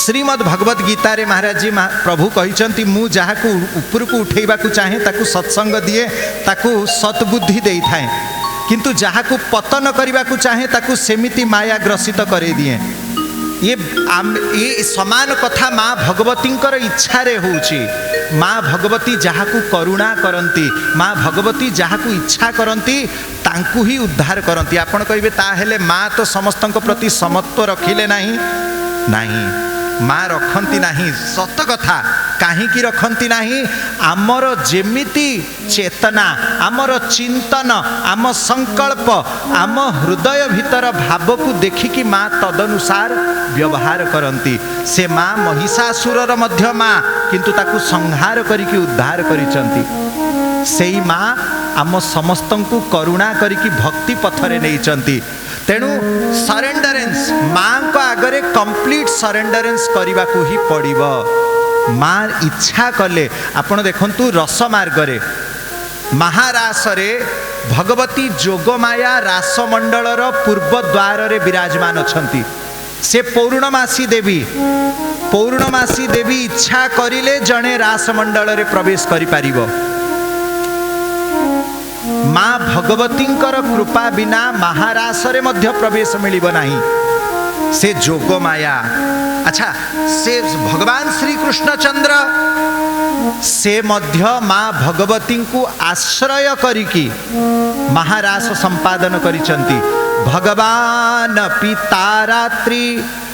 श्रीमद् भगवत गीता रे महाराज जी प्रभु कहिचंती मु जहाँ को ऊपर को उठेबा को चाहे ताकू सत्संग दिए ताकू सतबुद्धि दे थाए किंतु जहाँ को पतन करने को चाहे ताकू सेमिति माया ग्रसित करे दिए। ये समान कथा माँ भगवतींकर इच्छा रे होउची। माँ भगवती जहाँ को करुणा करती, माँ भगवती जहाँ को इच्छा करती तांकु ही उद्धार करती। आपण कहिबे ताहेले माँ तो समस्तଙ୍କ प्रति समत्व रखिले नहीं, नहीं माँ रखती नहीं। सत कथा कहीं रखती नहीं। आमर जेमिति चेतना, आमर चिंतन, आम संकल्प, आम हृदय भीतर भाव को देखिकी माँ तदनुसार व्यवहार करती। से माँ महिषासुरर मध्य माँ किंतु ताकू संहार करिकी उद्धार करिसंती। सेई माँ आम समस्तंकु करुणा करिकी भक्ति पथरे नैचंती। तेणु सरेंडरेंस माँ को आगरे कंप्लीट सरेंडरेंस करने को ही पड़िबो। माँ इच्छा कले आपण देखंतु रस मार्गरे महारास रे भगवती जोगमाया रासमंडलर पूर्व द्वार रे विराजमान अछंती। से पौर्णमासी देवी, पौर्णमासी देवी इच्छा करिले जणे रासमंडल रे प्रवेश करि पारिबो। माँ भगवतींकर कृपा बिना महारासरे मध्य प्रवेश मिलिब नहीं। से जोग माया। अच्छा, से भगवान श्री कृष्णचंद्र से मध्य माँ भगवती को आश्रय करिकी महारास संपादन करिसंती। भगवान पिता रात्रि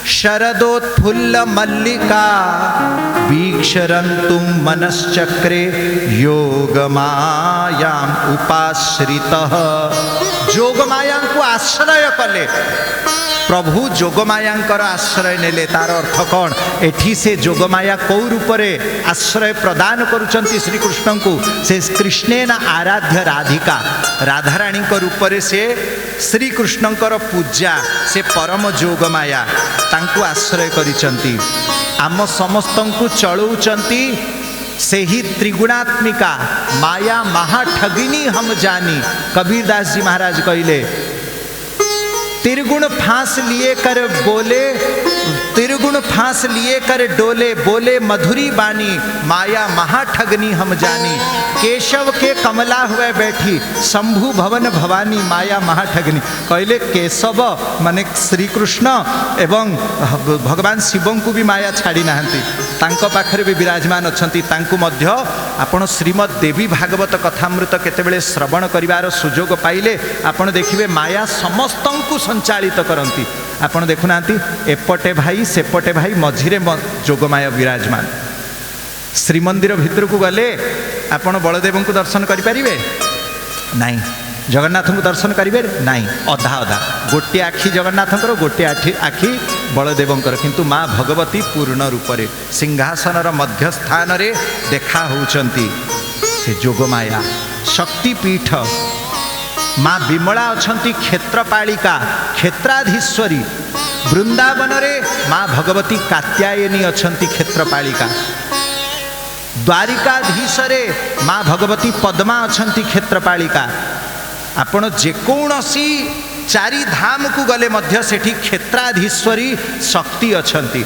शरदोत्फुल्ल मल्लिका वीक्षरन्तुं मनश्चक्रे योगमायां उपाश्रितः। जोगमाया को आश्रय कले प्रभु, जोगमायांकर आश्रय नेले। तार अर्थ कौन? एठी से जोगमाया कौ रूपरे आश्रय प्रदान करुचंती श्री कृष्ण को। से कृष्णेन आराध्य राधिका, राधाराणी को रूपरे से श्री कृष्णकर पूजा से परम जोगमाया तांकु आश्रय करिचंती। आम समस्तंकु चलौचंती से ही त्रिगुणात्मिका माया महाठगिनी हम जानी। कबीरदास जी महाराज कहले त्रिगुण फांस लिए कर बोले, त्रिगुण फांस लिए कर डोले, बोले मधुरी बानी माया महाठगनी हम जानी। केशव के कमला हुए बैठी शंभु भवन भवानी माया महाठगनी। कहले केशव माने श्री कृष्ण एवं भगवान शिव को भी माया छाड़ी नाहंती, तांको पाखरे भी विराजमान अछंती। तांको मध्य आपण श्रीमद् देवी भागवत कथामृत केतेबेले श्रवण करिवार सुजोग पाइले आपण देखिबे माया समस्तंकु संचालित करती। आपण देखुनांती एपटे भाई सेपटे भाई मझिरे जोगमाया विराजमान। श्रीमंदिर भितर को गले आपण बलदेव को दर्शन करिपारिबे नहीं, जगन्नाथ को दर्शन करेंगे नहीं, अधा अधा गोटे आखि जगन्नाथंकर गोटे आखि बलदेवंकर। किंतु माँ भगवती पूर्ण रूपरे सिंहासनर मध्य स्थान रे देखा होचंती। से जोगमाया शक्तिपीठ माँ विमला अछंती क्षेत्रपालिका क्षेत्राधीश्वरी। वृंदावन रे माँ भगवती कात्यायनी अछंती क्षेत्रपालिका। द्वारिकाधीश रे माँ भगवती पद्मा अछंती क्षेत्रपालिका। आपण जेकोसी चारि धाम को गले मध्य सेठी क्षेत्राधीश्वरी शक्ति अछंती,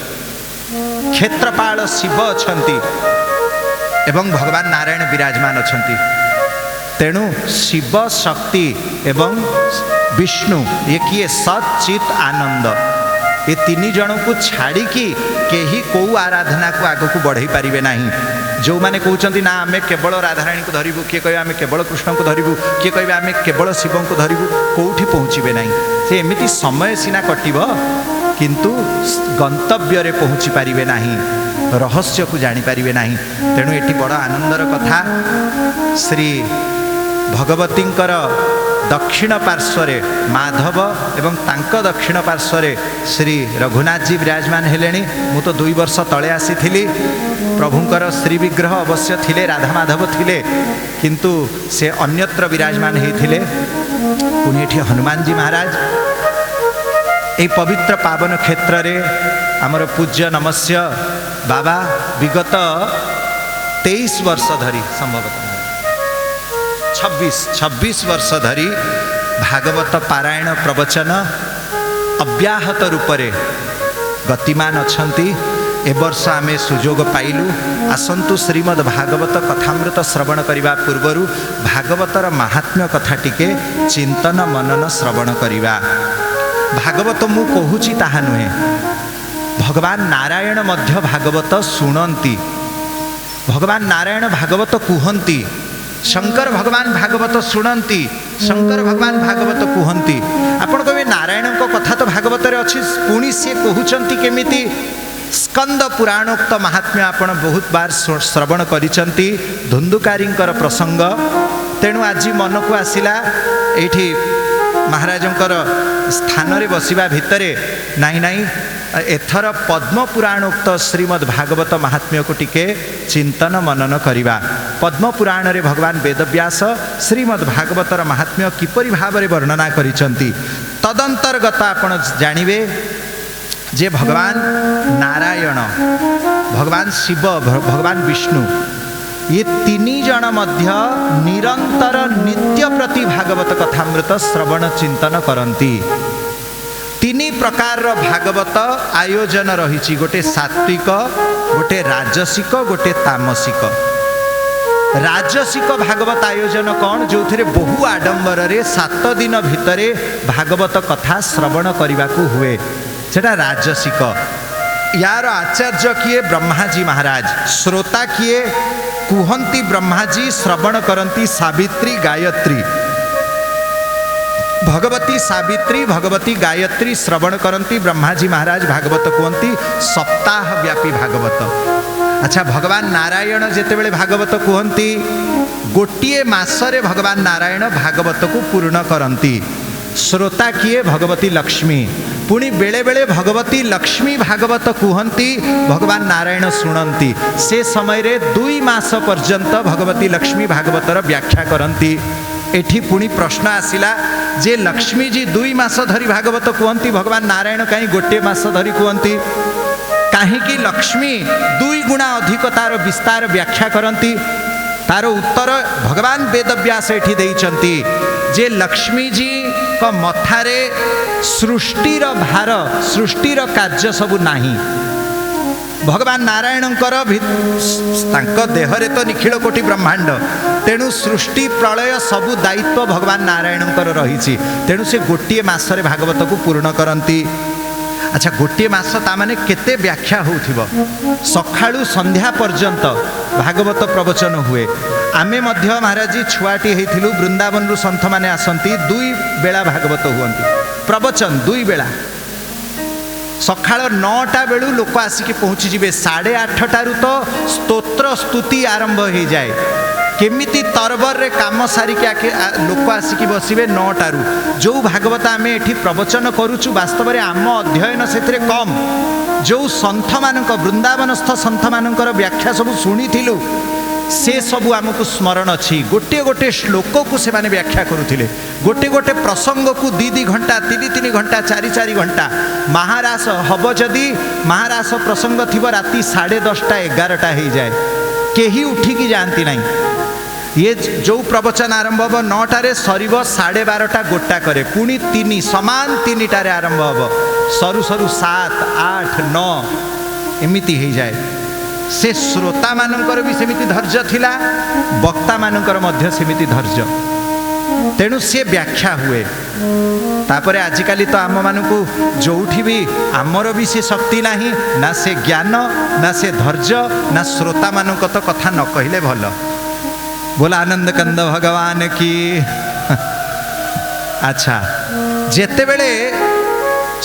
क्षेत्रपाल शिव अछंती एवं भगवान नारायण विराजमान अछंती। तेणु शिव शक्ति एवं विष्णु ये किए सचित आनंद, ये तीन जन को छाड़ी की केही को आराधना को आग को बढ़ई पारिबे नहीं। जो माने कहते ना आमे केवल राधाराणी को धरबू, किए कहे आमे केवल कृष्ण को धरबू, किए कहे आमे केवल शिव को धरबू, कौटी पहुँचे नहीं। से एमती समय सीना कटिब किंतु गंतव्य रे पहुँची पारिबे नहीं, रहस्य को जानी पारिबे नहीं। तेणु एटी बड़ आनंदर कथा। श्री भगवतींकर दक्षिण पार्श्वरे माधव एवं तांक दक्षिण पार्श्वरे श्री रघुनाथ जी विराजमान हेलेनी। मु तो 2 वर्ष तले आसीथिली। प्रभुंकर श्री विग्रह अवश्य थिले, राधा माधव थिले, किंतु से अन्यत्र विराजमान हेथिले। पुणी एठी हनुमान जी महाराज ए पवित्र पावन क्षेत्र रे आमर पूज्य नमस्य बाबा विगत 23 वर्ष धरी संभवतः 26 वर्ष धरी भागवत पारायण प्रवचन अव्याहत रूपरे गतिमान अछंती। ए वर्ष आमे सुजोग पाइलु। आसंतु श्रीमद् भागवत कथामृत श्रवण करने पूर्वर भागवतर महात्म्य कथा टिके चिंतन मनन श्रवण करवा। भागवत मु कहूची ताहा नुहे, भगवान नारायण मध्य भागवत शुणती, भगवान नारायण भागवत कुहंती, शंकर भगवान भागवत शुणती, शंकर भगवान भागवत कुहंती। आपण कहे नारायण को कथा तो भागवत रे अछि, पुणी से कहउचंती केमिति? स्कंद पुराणोक्त महात्म्य आपण बहुत बार श्रवण करिसंती, धुंदुकारींकर प्रसंग। तेणु आज मन को आसिला एठी महाराजंकर स्थान रे बसिबा भितरे नाही नाही एथर पद्म पुराणोक्त श्रीमद् भागवत महात्म्य को टिके चिंतन मनन करिबा। पद्म पुराण रे भगवान वेदव्यास श्रीमद् भागवतर महात्म्य किपरि भाव रे वर्णना करिसंती तदंतर्गत आपण जानिबे जे भगवान नारायण, भगवान शिव, भगवान विष्णु ये तीन जन मध्य निरंतर नित्य प्रति भागवत कथामृत श्रवण चिंतन करती। तीन प्रकार भागवत आयोजन रही, गोटे सात्विक, गोटे राजसिक, गोटे तामसिक। राजसिक भागवत आयोजन कौन? जो थे बहु आडंबर रे 7 दिन भितरे भागवत कथा श्रवण करने को हुए, सेटा राजसिक। यार आचार्य किए? ब्रह्माजी महाराज। श्रोता किए? कुहंती ब्रह्माजी, श्रवण करती सावित्री गायत्री। भगवती सावित्री, भगवती गायत्री श्रवण करती ब्रह्माजी महाराज, भागवत कहती सप्ताह व्यापी भागवत। अच्छा, भगवान नारायण जेतेबेले भागवत कहती गोटे मासरे भगवान नारायण भागवत को पूर्ण करती। श्रोता किए? भगवती लक्ष्मी। पुणी बेले बेले भगवती लक्ष्मी भागवत कहती, भगवान नारायण शुणती। से समय रे 2 मास पर्यंत भगवती लक्ष्मी भागवतर व्याख्या करती। एठी पुणी प्रश्न आसिला जे लक्ष्मी जी 2 मास धरी भागवत कहती, भगवान नारायण कहीं गोटे मास धरी कहती? कहीं लक्ष्मी 2 गुणा अधिक तार विस्तार व्याख्या करती? तार उत्तर भगवान वेदव्यास एठी देइचंती जे लक्ष्मी जी को मथारे सृष्टिर भार, सृष्टिर कार्य सबु नाही। भगवान नारायणकर देहरे तो निखिल कोटि ब्रह्मांड, तेणु सृष्टि प्रलय सबु दायित्व भगवान नारायणकर रही। तेणु से गोटे मासरे भागवत को पूर्ण करती। अच्छा, गोटे मास तामाने केते व्याख्या होउथिबो? सखाळु संध्या पर्यंत भागवत प्रवचन हुए। आमे मध्य महाराज जी छुआटी हेथिलु, वृंदावन रु संत माने आसंती, 2 बेला भागवत हुअंती प्रवचन, 2 बेला। सकाळ 9टा बेलू लोक आसिक पहुँची जिवे, 8:30 रु तो स्तोत्र स्तुति आरंभ हो जाए। केमिति तरबर रे काम सारिक लोक आसिक बसवे 9टा रु। जो भागवत आम एठी प्रवचन करुचु वास्तव में आम अध्ययन से कम। जो सन्थ मानक, वृंदावनस्थ सन्थ मानकर व्याख्या सब शुणिथिलु से सबू आमको स्मरण अच्छी। गोटे गोटे श्लोक को से माने व्याख्या करुथिले, गोटे गोटे प्रसंग को 2-2 घंटा, 3-3 घंटा, 4-4 घंटा। महारास हब जदि महारास प्रसंग थी राति 10:30 11टा हो जाए, केही उठिकी जाती नहीं। ये जो प्रवचन आरंभ हम 9टारे सर 12:30 गोटा करे, पुणी 3 समान 3टारे आरंभ हम, सरू सरू 7, 8, 9 एमती हो जाए। से श्रोता मानकर भी सेमिति धैर्य थिला, वक्ता मानकर मध्य सेमिति धैर्य। तेणु से व्याख्या हुए। तापरे आजिकाली तो आम मानकु जोठी भी आमर भी से शक्ति नाही, ना से ज्ञान, ना से धैर्य, ना श्रोता मानक तो कथा न कहले भल। बोला आनंद कंद भगवान की। अच्छा, जेते बेले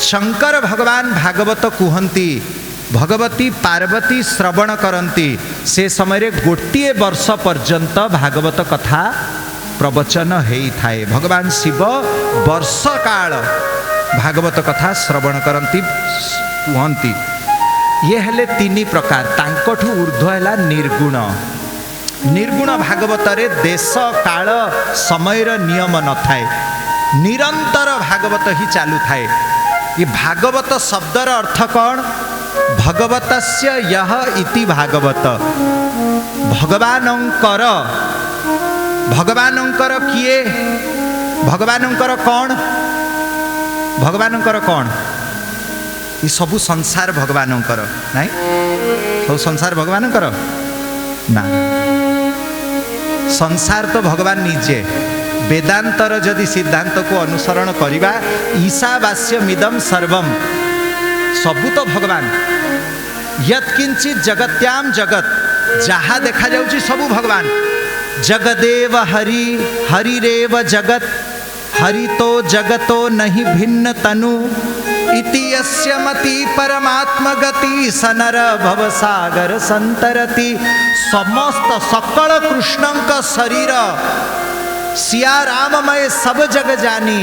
शंकर भगवान भागवत कहती, भगवती पार्वती श्रवण करती, से समय रे गोटे वर्ष पर्यंत भागवत कथा प्रवचन हेई थाए। भगवान शिव वर्ष काल भागवत कथा श्रवण करती कहती। ये हेले 3 प्रकार। तांकठू ऊर्ध्व है निर्गुण। निर्गुण भागवत रे देश काल समयर नियम न थाए, निरंतर भागवत ही चालू थाए। ये भागवत शब्दर अर्थ कौन? भगवतस्य यह इति भागवत। भगवानंकर, भगवानंकर किए? भगवानंकर कौन? भगवानंकर कौन? ये सबू संसार भगवानंकर नाई सब संसार भगवानंकर ना संसार तो भगवान निजे वेदांतर जदि सिद्धांत को अनुसरण करिबा ईशावास्यमिदं सर्वम सबू तो भगवान यत्किंचित जगत्याम जगत जहाँ देखा जाउची सबू भगवान जगदेव हरि हरिरेव जगत हरि तो जगतो नहीं भिन्न तनु इति यस्य मति परमात्म गति सनर भवसागर संतरति समस्त सकल कृष्णंक शरीर सिया राममय सब जग जानी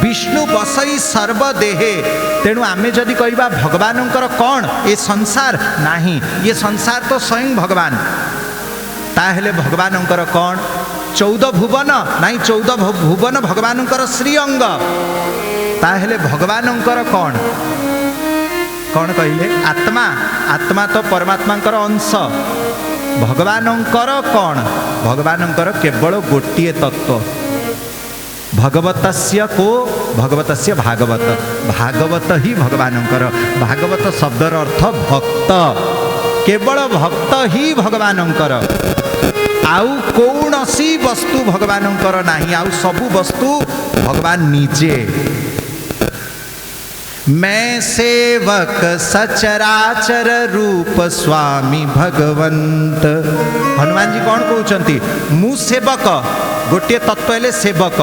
विष्णु बसई सर्वदेहे तेणु आमे जदि कहबा भगवानंकर कौन ये संसार नहीं ये संसार तो स्वयं भगवान ताहेले भगवानंकर कौन 14 भुवन नहीं 14 भुवन भगवानंकर श्री अंग ताहेले भगवानंकर कौन कौन कहले आत्मा आत्मा तो परमात्मांकर अंश भगवानंकर कौन भगवानंकर केवल गोटिए तत्व भगवतस्य को भगवतस्य भागवत भागवत ही भगवानंकर भागवत शब्दर अर्थ भक्त केवल भक्त ही भगवानंकर आउ कौनसी वस्तु भगवानंकर नहीं आउ सबु वस्तु भगवान निजे मैं सेवक सचराचर रूप स्वामी भगवंत हनुमान जी कौन कहते मु सेवक गोटे तत्व हेले सेवक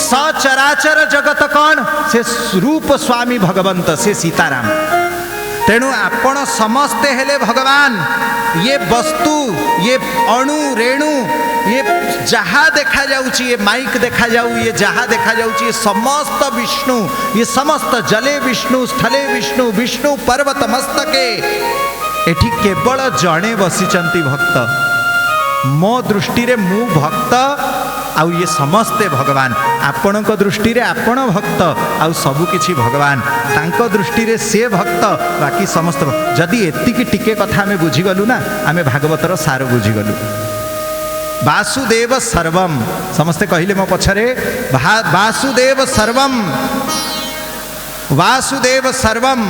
सचराचर जगत कौन से रूप स्वामी भगवंत से सीताराम तेणु आपण समस्ते हेले भगवान ये वस्तु ये अणु रेणु ये जहाँ देखा जाउची ये माइक देखा जाऊ ये जहाँ देखा जाउची ये समस्त विष्णु ये समस्त जले विष्णु स्थले विष्णु विष्णु पर्वत मस्तके एठी केवल जणे बसिचंती भक्त मो दृष्टि रे मु भक्त आउ ये समस्ते भगवान आपण दृष्टि रे आपण भक्त आउ सबु किछि भगवान तांको दृष्टि रे से भक्त बाकी समस्त जदि एतिकी टिके कथा आमे बुझी गलु ना आमे भागवतर सार बुझी गलु वासुदेव सर्वम समस्ते कहले मो पछरे वासुदेव सर्वम वासुदेव सर्वम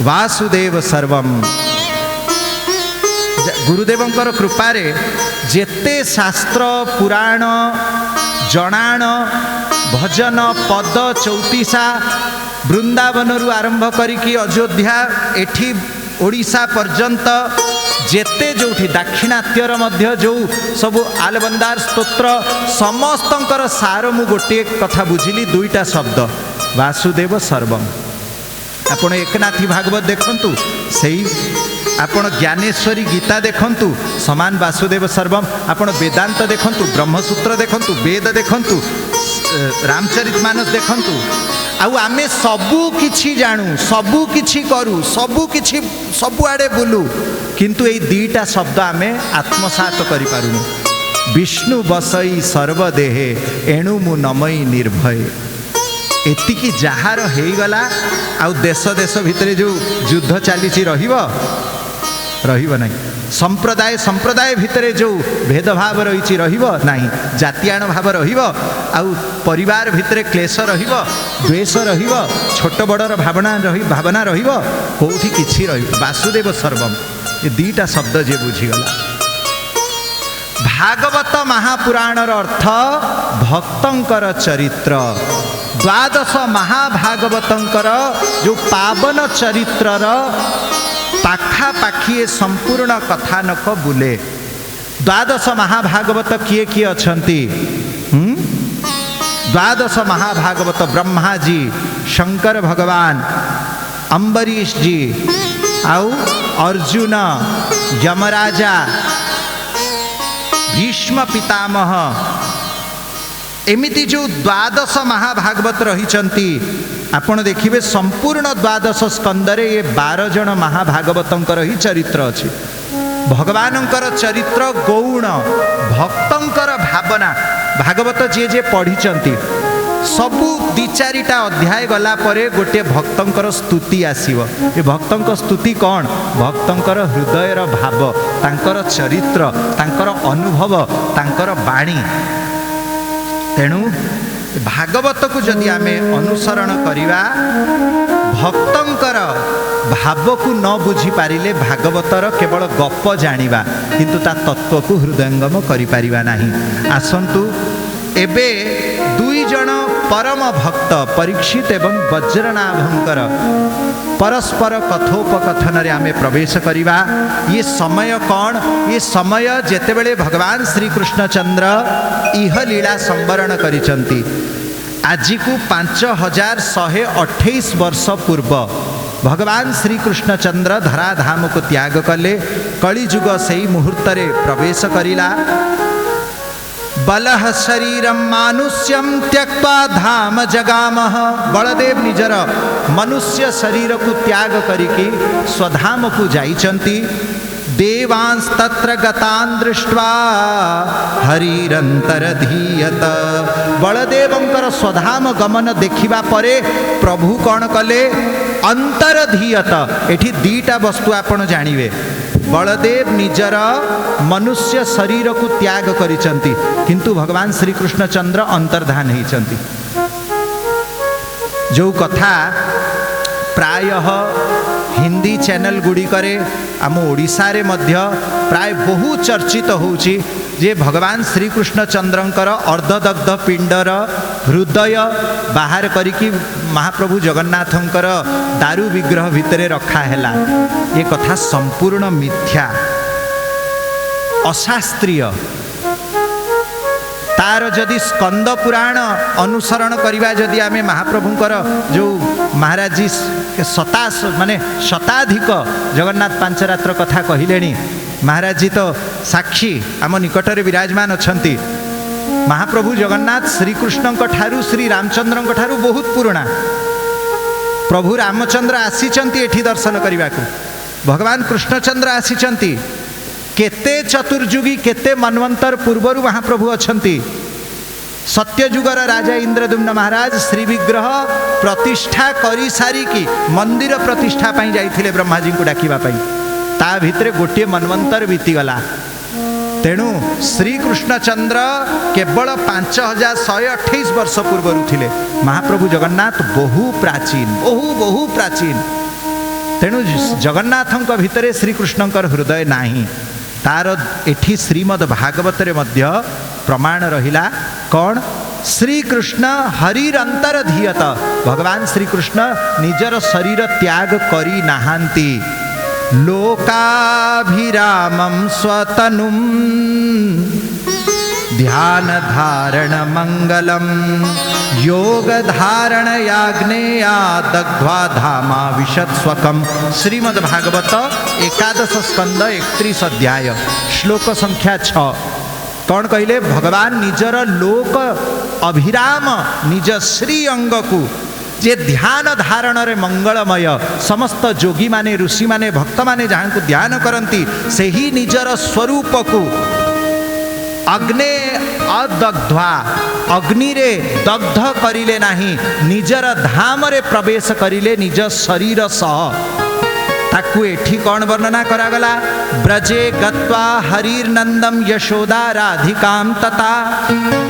वासुदेव सर्वम गुरुदेवंकर कृपारे जेते शास्त्र पुराण जणाण भजन पद चौतीसा वृंदावन रु आरंभ करिकी अयोध्या एठी ओडिशा पर्यंत जेते जोठी दाक्षिणात्यर मध्य जो सब आलबंदार स्तोत्र समस्तंकर सार मु गोटे कथा बुझिली दुईटा शब्द वासुदेव सर्वम आपण एकनाथी भागवत देखंतु सेई आपण ज्ञानेश्वरी गीता देखंतु समान वासुदेव सर्वम आपण वेदांत देखंतु ब्रह्मसूत्र देखंतु वेद देखंतु रामचरितमानस देखंतु आउ आमे सबु किछि जानू सबु किछि करू सबु किछि सबु आडे बुलू किंतु ए दीटा शब्द आमे आत्मसात करि पारुनु विष्णु बसई सर्वदेहे एणु मु नमई निर्भय एतिकी जहार हेगला आउ देश देश भितरे जो युद्ध चली रहिब नहीं संप्रदाय संप्रदाय भितरे जो भेदभाव रही नहीं जातीयाण भाव आउ परिवार भितरे क्लेश द्वेष छोट बड़र भावना कौटी किछि वासुदेव सर्वम ये दीटा शब्द जे बुझीगला भागवत महापुराणर अर्थ भक्तंकर चरित्र द्वादश महाभागवतंकर जो पावन चरित्रर पाखापाखी संपूर्ण कथानक बुले द्वादश महाभागवत किए किए अछंती द्वादश महाभागवत ब्रह्मा जी शंकर भगवान अम्बरीश जी आउ अर्जुन यमराजा भीष्म पितामह एमिति जो द्वादश महाभागवत रही आपण देखिए संपूर्ण द्वादश स्कंदरे ये 12 जन महाभागवतंकर ही चरित्र अच्छी भगवानंकर चरित्र गौण भक्तंकर भावना भागवत जे जे पढ़ी सबू 2-4टा अध्याय गला परे गोटे भक्तंकर स्तुति आसीव ये भक्तंकर स्तुति कौन भक्तंकर हृदयर भाव तांकर चरित्र तांकर अनुभव तांकर बाणी तेणु भागवत को जदि आमे अनुसरण करिवा भक्तंकर भाव को न बुझी पारिले भागवतर केवल गप जानिबा किंतु ता तत्व को हृदयंगम करि पारिबा नाही। आसंतु एबे दुई जन परम भक्त परीक्षित एवं वज्रनाभंकर परस्पर कथोपकथन रे आमे प्रवेश करिबा। ये समय कौन? ये समय जेतेबेले भगवान श्री कृष्णचंद्र इह लीला संवरण करिसंती। आज को 5128 वर्ष पूर्व भगवान श्री कृष्णचंद्र धराधाम को त्याग कले। कलिजुग सही मुहूर्त रे प्रवेश करिला। बलह शरीरम मानुष्यम त्यक्त्वा धाम जगामह। बलदेव निजर मनुष्य शरीर को त्याग करिकी स्वधाम को जाइचंती। देवांस तत्र गतान दृष्ट्वा हरिरंतरधीयत। बलदेवंकर स्वधाम गमन देखिबा परे प्रभु कौन कले? अंतरधीयत। एठी दीटा वस्तु आपण जानिबे। बलदेव निजर मनुष्य शरीर को त्याग करिसंती किंतु भगवान श्री कृष्णचंद्र अंतर्धान होइचंती। जो कथा प्रायः हिंदी चैनल गुड़िकरे आम ओडिशा रे मध्य प्राय बहु चर्चित होउची जे भगवान श्री कृष्णचंद्रंकर अर्धदग्ध पिंडर हृदय बाहर करिकी महाप्रभु जगन्नाथंकर दारू विग्रह भितरे रखा हैला। ये कथा संपूर्ण मिथ्या अशास्त्रीय। तार जदि स्कंद पुराण अनुसरण करिबा जदि आमे महाप्रभुंकर जो महाराज जी माने शताधिक जगन्नाथ पांचरात्र कथा कहिलेनी। महाराज जी तो साक्षी आम निकटरे विराजमान अछंती। महाप्रभु जगन्नाथ श्रीकृष्ण ठारू श्री रामचंद्र ठारू बहुत पुराणा। प्रभु रामचंद्र आसीचंती एठी दर्शन करिबाकू। भगवान कृष्णचंद्र आसीचंती। केते चतुर्युगी केते मनवंतर पूर्वरु महाप्रभु अछंती। सत्ययुगर राजा इंद्रदुम्न महाराज श्री विग्रह प्रतिष्ठा करी सारी की मंदिर प्रतिष्ठा पाई जाइथिले ब्रह्माजी को डाकिबा पाई। ता भितरे गोटे मनवंतर बीतीगला। तेणु श्री कृष्णचंद्र केवल 5128 वर्ष पूर्व थिले। महाप्रभु जगन्नाथ बहु प्राचीन बहु प्राचीन। तेणु जगन्नाथंक भितरे श्री कृष्णंकर हृदय नाही। तार एठी श्रीमद् भागवत रे मध्य प्रमाण रहिला कौन? श्री कृष्ण हरिरंतर धीयत। भगवान श्री कृष्ण निजर शरीर त्याग करी नाहांती। लोकाभिरामं स्वतनुं ध्यान धारण मंगलम योग धारण याग्नेया दग्ध्वा धामा विशत्स्वकम। श्रीमद् भागवत एकादश स्कंद 31 अध्याय श्लोक संख्या 6। कौन कहले? भगवान निजर लोक अभिराम निज श्री अंग को जे ध्यान धारण रे मंगलमय समस्त जोगी माने ऋषि माने भक्त माने जहाँ को ध्यान करती से ही निजर स्वरूप को अग्ने अदग्ध्वा अग्नि रे दग्ध करिले नाही निजर धाम रे प्रवेश करिले निज शरीर सह। ताकू एठी कौन वर्णना करागला? ब्रजे गत्वा हरिर्नंदम यशोदा राधिकां तथा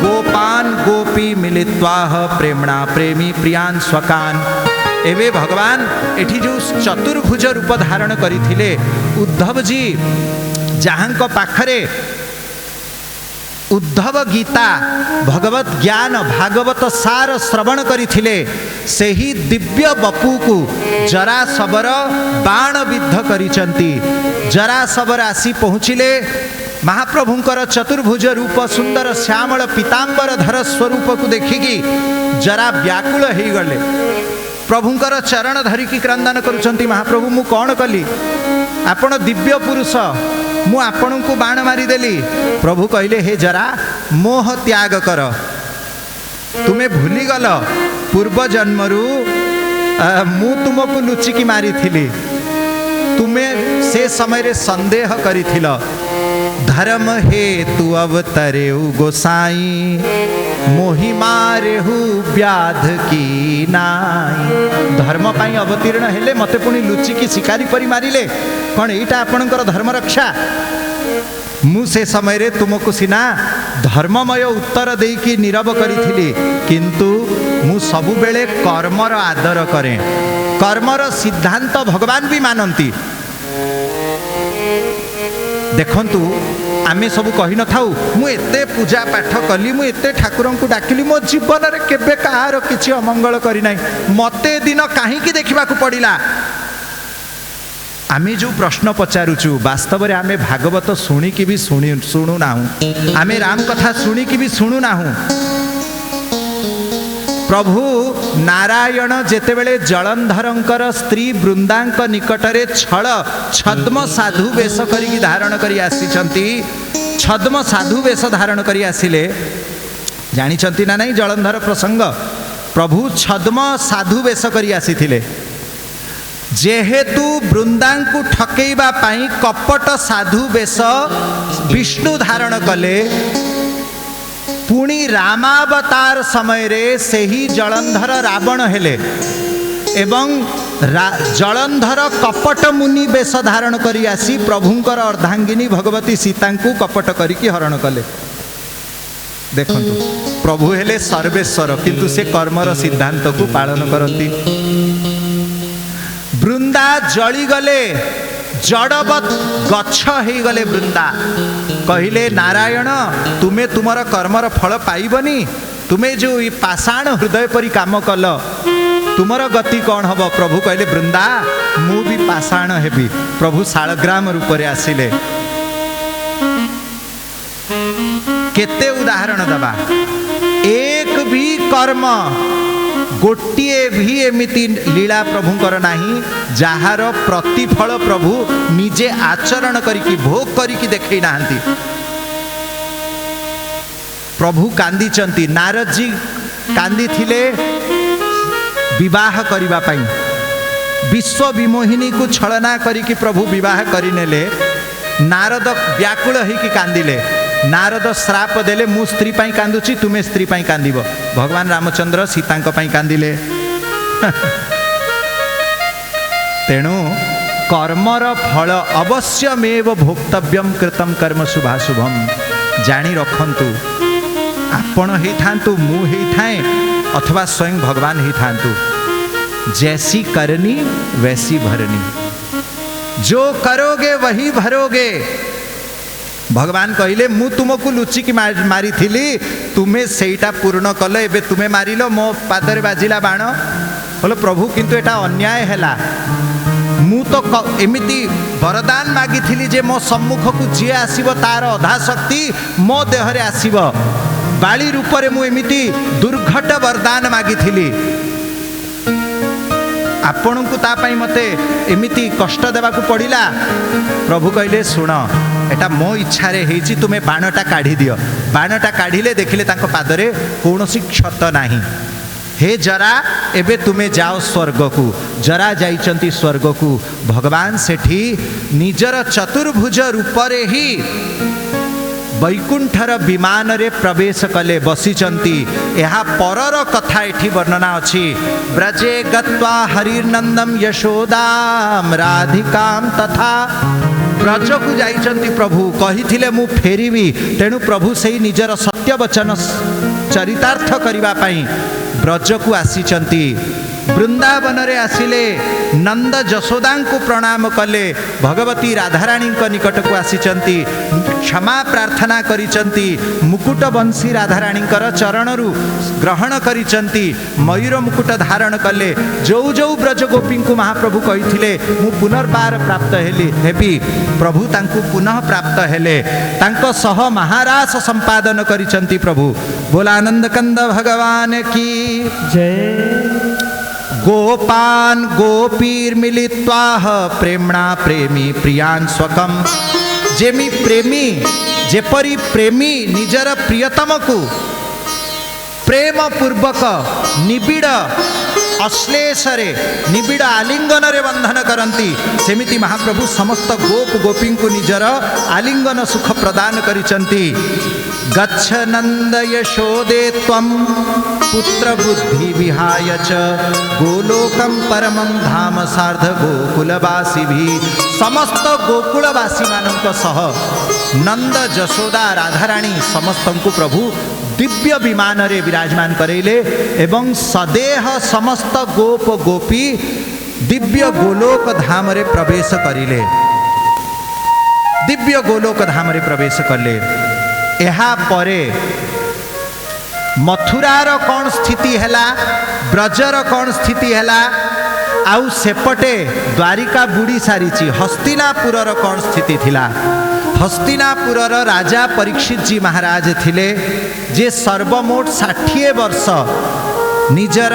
गोपान गोपी मिलित्वा प्रेमणा प्रेमी प्रियान स्वकान। एवे भगवान एठी जो चतुर्भुज रूप धारण करिथिले उद्धव जी जहाँ को पाखरे उद्धव गीता भगवत ज्ञान भागवत सार श्रवण करिथिले से ही दिव्य बपू को जरा सबर बाण विद्ध करिचंती। जरा सबर आसी पहुँचिले महाप्रभुंकर चतुर्भुज रूप सुंदर श्यामल पीतांबर धर स्वरूप को देखिकी जरा व्याकुल हो गले। प्रभुंकर चरण धरिकी क्रंदन करुचंती महाप्रभु मु कौन कली? आपण दिव्य पुरुष मु आपण को बाण मारिदेली। प्रभु कहले हे जरा मोह त्याग कर। तुम्हें भूली गल पूर्व जन्मरू मु तुमको लुचिकी मारी थिली। तुम्हें से समय रे संदेह करिथिल। धर्म हे तू अवतरेउ गोसाई मोहि मारेहु व्याध की नाई। धर्म पाई अवतीर्ण हेले मते पुणी लुचिकी शिकारी परी मारिले कौन? एटा आपणकर धर्म रक्षा? मु से समय रे तुमको सिना धर्ममय उत्तर देकी नीरव करी किंतु मु सबु बेले कर्मर आदर करें। कर्मर सिद्धांत भगवान भी मानती। देखंतु आमे सब कही न थाउ मु एते पूजा पाठ कली मु एते ठाकुर को डाकिली मो जीवन रे केबे कहार किछि अमंगल करी नाही मते दिन काहे की देखिबा को पड़िला। आमे जो प्रश्न पचारुचु वास्तव रे आमे भागवत शुणिकी भी शुणु नाहु आमे राम कथा शुणिकी भी शुणु नाहु। प्रभु नारायण जेतेबेले जलंधरंकर स्त्री वृंदांक निकटरे छद्म साधु वेश करी धारण करी आसीचंती। छद्म साधु वेश धारण करी आसिले जानिचंती ना नहीं जलंधर प्रसंग। प्रभु छद्म साधु वेश करी आसीथिले जेहेतु वृंदांकु ठकेइबा पाई कपट साधु वेश विष्णु धारण कले। पुणी रामावतार समय रे सेही जलंधर रावण हेले एवं जलंधर कपट मुनि वेश धारण करी आसी प्रभुंकर अर्धांगिनी भगवती सीता को कपट करिकी हरण कले। देखंतु प्रभु हेले सर्वेश्वर किंतु से कर्मर सिद्धांत को पालन करती। वृंदा जली गले जड़वत गच्छ ही गले वृंदा कहले नारायण तुमे तुमर कर्मर फल पाइबनी तुमे जो ये पाषाण हृदय परी काम कल तुमर गति कौन हब। प्रभु कहले वृंदा मु भी पाषाण हेबी। प्रभु शालग्राम रूप रे आसिले। केते उदाहरण दबा एक भी कर्म गोटिए भी एमिति लीला प्रभुंकर नाही जार प्रतिफल प्रभु निजे आचरण करिकी भोग करिकी देखै नाहंती। प्रभु कांदी चंती नारद जी कांदी थिले विवाह करिबा पाई विश्व विमोहिनी को छलना करिकी प्रभु विवाह करिनेले। नारद व्याकुल होइकी कांदिले। नारद श्राप देले मु स्त्री पाई कांदुची तुमे स्त्री पाई कांदिब। भगवान रामचंद्र सीतांक पाई कांदिले। तेणु कर्मर फल अवश्यमेव भोक्तव्यम कृतम कर्म शुभाशुभम जानी रखंतु। आपण ही थांतु मु ही थाए अथवा स्वयं भगवान ही थांतु जैसी करनी वैसी भरनी जो करोगे वही भरोगे। भगवान कहले मु तुमको लुचिकी मारी थिली तुमे सेटा पूर्ण कल एबे तुमे मारिलो मो पादरे बाजिला बाण बोलो प्रभु किंतु एटा अन्याय हैला। मु तो एमिति वरदान मागी थिली जे मो सम्मुख को जे आसीबो तार अधा शक्ति मो देहरे आसीबो बाली रूप रे मु एमिति दुर्घट वरदान मागी थिली आपण को ता पाई मते एमिति कष्ट देबा को पड़िला। प्रभु कहले सुन एटा मो इच्छा रे हेची तुमे बाणटा काढ़ी दियो। बाणटा काढ़िले देखिले तांको पादरे कौनसी क्षत नाही। हे जरा एबे तुमे जाओ स्वर्ग को। जरा जाइचंती स्वर्ग को। भगवान सेठी निजर चतुर्भुज रूप रे ही वैकुंठर विमान रे प्रवेश कले बसिचंती। यहा परर कथा एठी वर्णना अछि। ब्रजे गत्वा हरिर्नंदम यशोदाम राधिकाम तथा ब्रज को जाइचंती प्रभु कहिथिले मु फेरिबी। तेणु प्रभु सेही निजर सत्य वचन चरितार्थ करिबा पाई ब्रज को आसीचंती। वृंदावन रे आसिले नंद जशोदा को प्रणाम कले। भगवती राधारानी निकट को आसीचंती क्षमा प्रार्थना करिचंती। मुकुट बंशी राधारानी चरणरु ग्रहण करिचंती। मयूर मुकुट धारण कले। जो जो ब्रज गोपी को महाप्रभु कहिथिले मु पुनर्बार प्राप्त हेबी प्रभु तांको पुनः प्राप्त हेले। तांको सह महारास संपादन करिचंती प्रभु। बोला आनंद कंद भगवान की जय। गोपान गोपीर मिलित्वाह प्रेमणा प्रेमी प्रियान स्वकम। जेमी प्रेमी जेपरी प्रेमी निजर प्रियतम को प्रेम पूर्वक निबिड़ अश्लेषरे निबिड़ आलिंगन रे बंधन करंती सेमिति महाप्रभु समस्त गोप गोपी को निजर आलिंगन सुख प्रदान करिचंती। गच्छ नंद यशोदे त्वं पुत्र बुद्धि विहाय च गोलोकम परमं धाम सार्ध गोकुलवासी भी। समस्त गोकुलवासी मानक सह नंद जशोदा राधाराणी समस्त को प्रभु दिव्य विमान रे विराजमान करैले एवं सदेह समस्त गोप गोपी दिव्य गोलोक धाम रे प्रवेश करिले। दिव्य गोलोक धाम रे प्रवेश कले। एहा परे मथुरार कौन स्थिति हैला, ब्रजर कौन स्थिति हैला, आउ सेपटे द्वारिका बुड़ी सारी। हस्तिनापुरर कौन स्थिति थिला। हस्तिनापुरर राजा परीक्षित जी महाराज थिले जे सर्वमोट 60 वर्ष निजर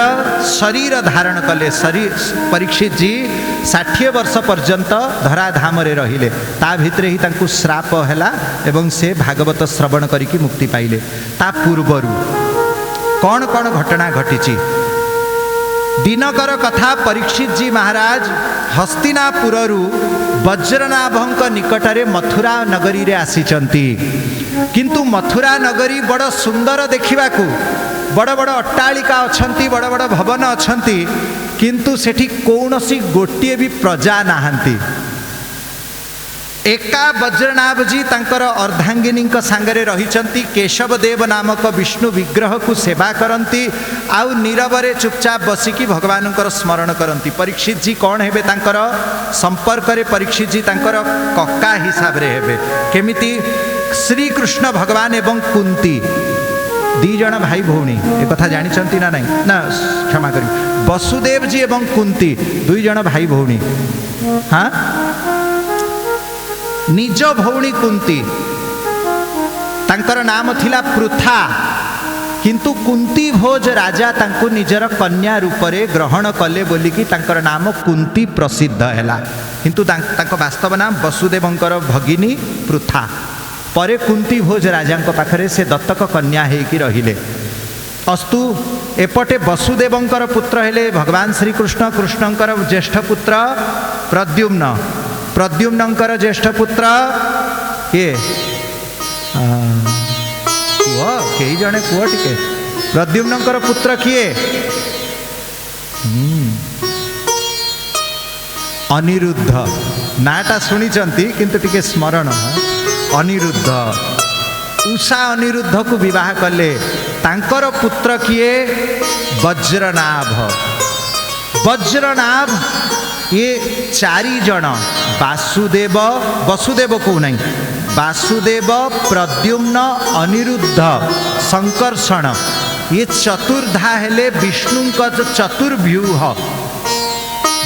शरीर धारण कले। शरीर परीक्षित जी 60 वर्ष पर्यंत धराधाम रे रहिले। ता भितरे ही तांकु श्राप हैला एवं से भागवत श्रवण करिकी मुक्ति पाइले। ता पूर्वरु कौन कौन घटना घटिची दिनकर कथा। परीक्षित जी महाराज हस्तिनापुररु वज्रनाभंक निकटरे मथुरा नगरी रे आसीचंती। किंतु मथुरा नगरी बड़ सुंदर देखिबाकू, बड़ बड़ अट्टालिका अछंती, बड़ बड़ भवन अछंती, किंतु सेठी कौनसी गोटिए भी प्रजा नाहंती। एका वज्रनाभ जी तांकर अर्धांगिनी सांगरे रहिचंती। केशव देव नामक विष्णु विग्रह को सेवा करंती आउ नीरवरे चुपचाप बसिकी भगवान स्मरण करंती। परीक्षित जी कौन हेबे तांकर संपर्क रे परीक्षित जी तांकर कक्का हिसाब रे हेबे। केमिति श्री कृष्ण भगवान एवं कुंती दी जण भाई भौणी ए कथा जानिचंती ना नहीं ना, क्षमा करी। वसुदेव जी एवं कुंती दुई जण भाई भौणी। हाँ, निज भौणी कुंती तांकर नाम थिला पृथा, किंतु कुंती भोज राजा तांको निजर कन्या रूप रे ग्रहण कले बोलिकी तांकर नाम कुंती प्रसिद्ध हैला। किंतु तांको वास्तव नाम वसुदेवंकर भगिनी पृथा। परे कुंती भोज राजा पाखरे से दत्तक कन्या हेकी रहिले। अस्तु एपटे वसुदेवंकर पुत्र हेले भगवान श्री कृष्ण। कृष्णंकर ज्येष्ठ पुत्र प्रद्युम्न। प्रद्युम्नंकर ज्येष्ठ पुत्र किए पुआ कई जने पुआ टिके। प्रद्युम्नंकर पुत्र किए अनिरुद्ध। नाटा शुणिचंती किंतु टिके स्मरण। अनिरुद्ध उषा अनिरुद्ध को विवाह कले। तांकर पुत्र किए वज्रनाभ। वज्रनाभ ये 4 जन वासुदेव, वसुदेव को नहीं, वासुदेव प्रद्युम्न अनिरुद्ध संकर्षण ये चतुर्धा हेले विष्णु का चतुर्व्यूह।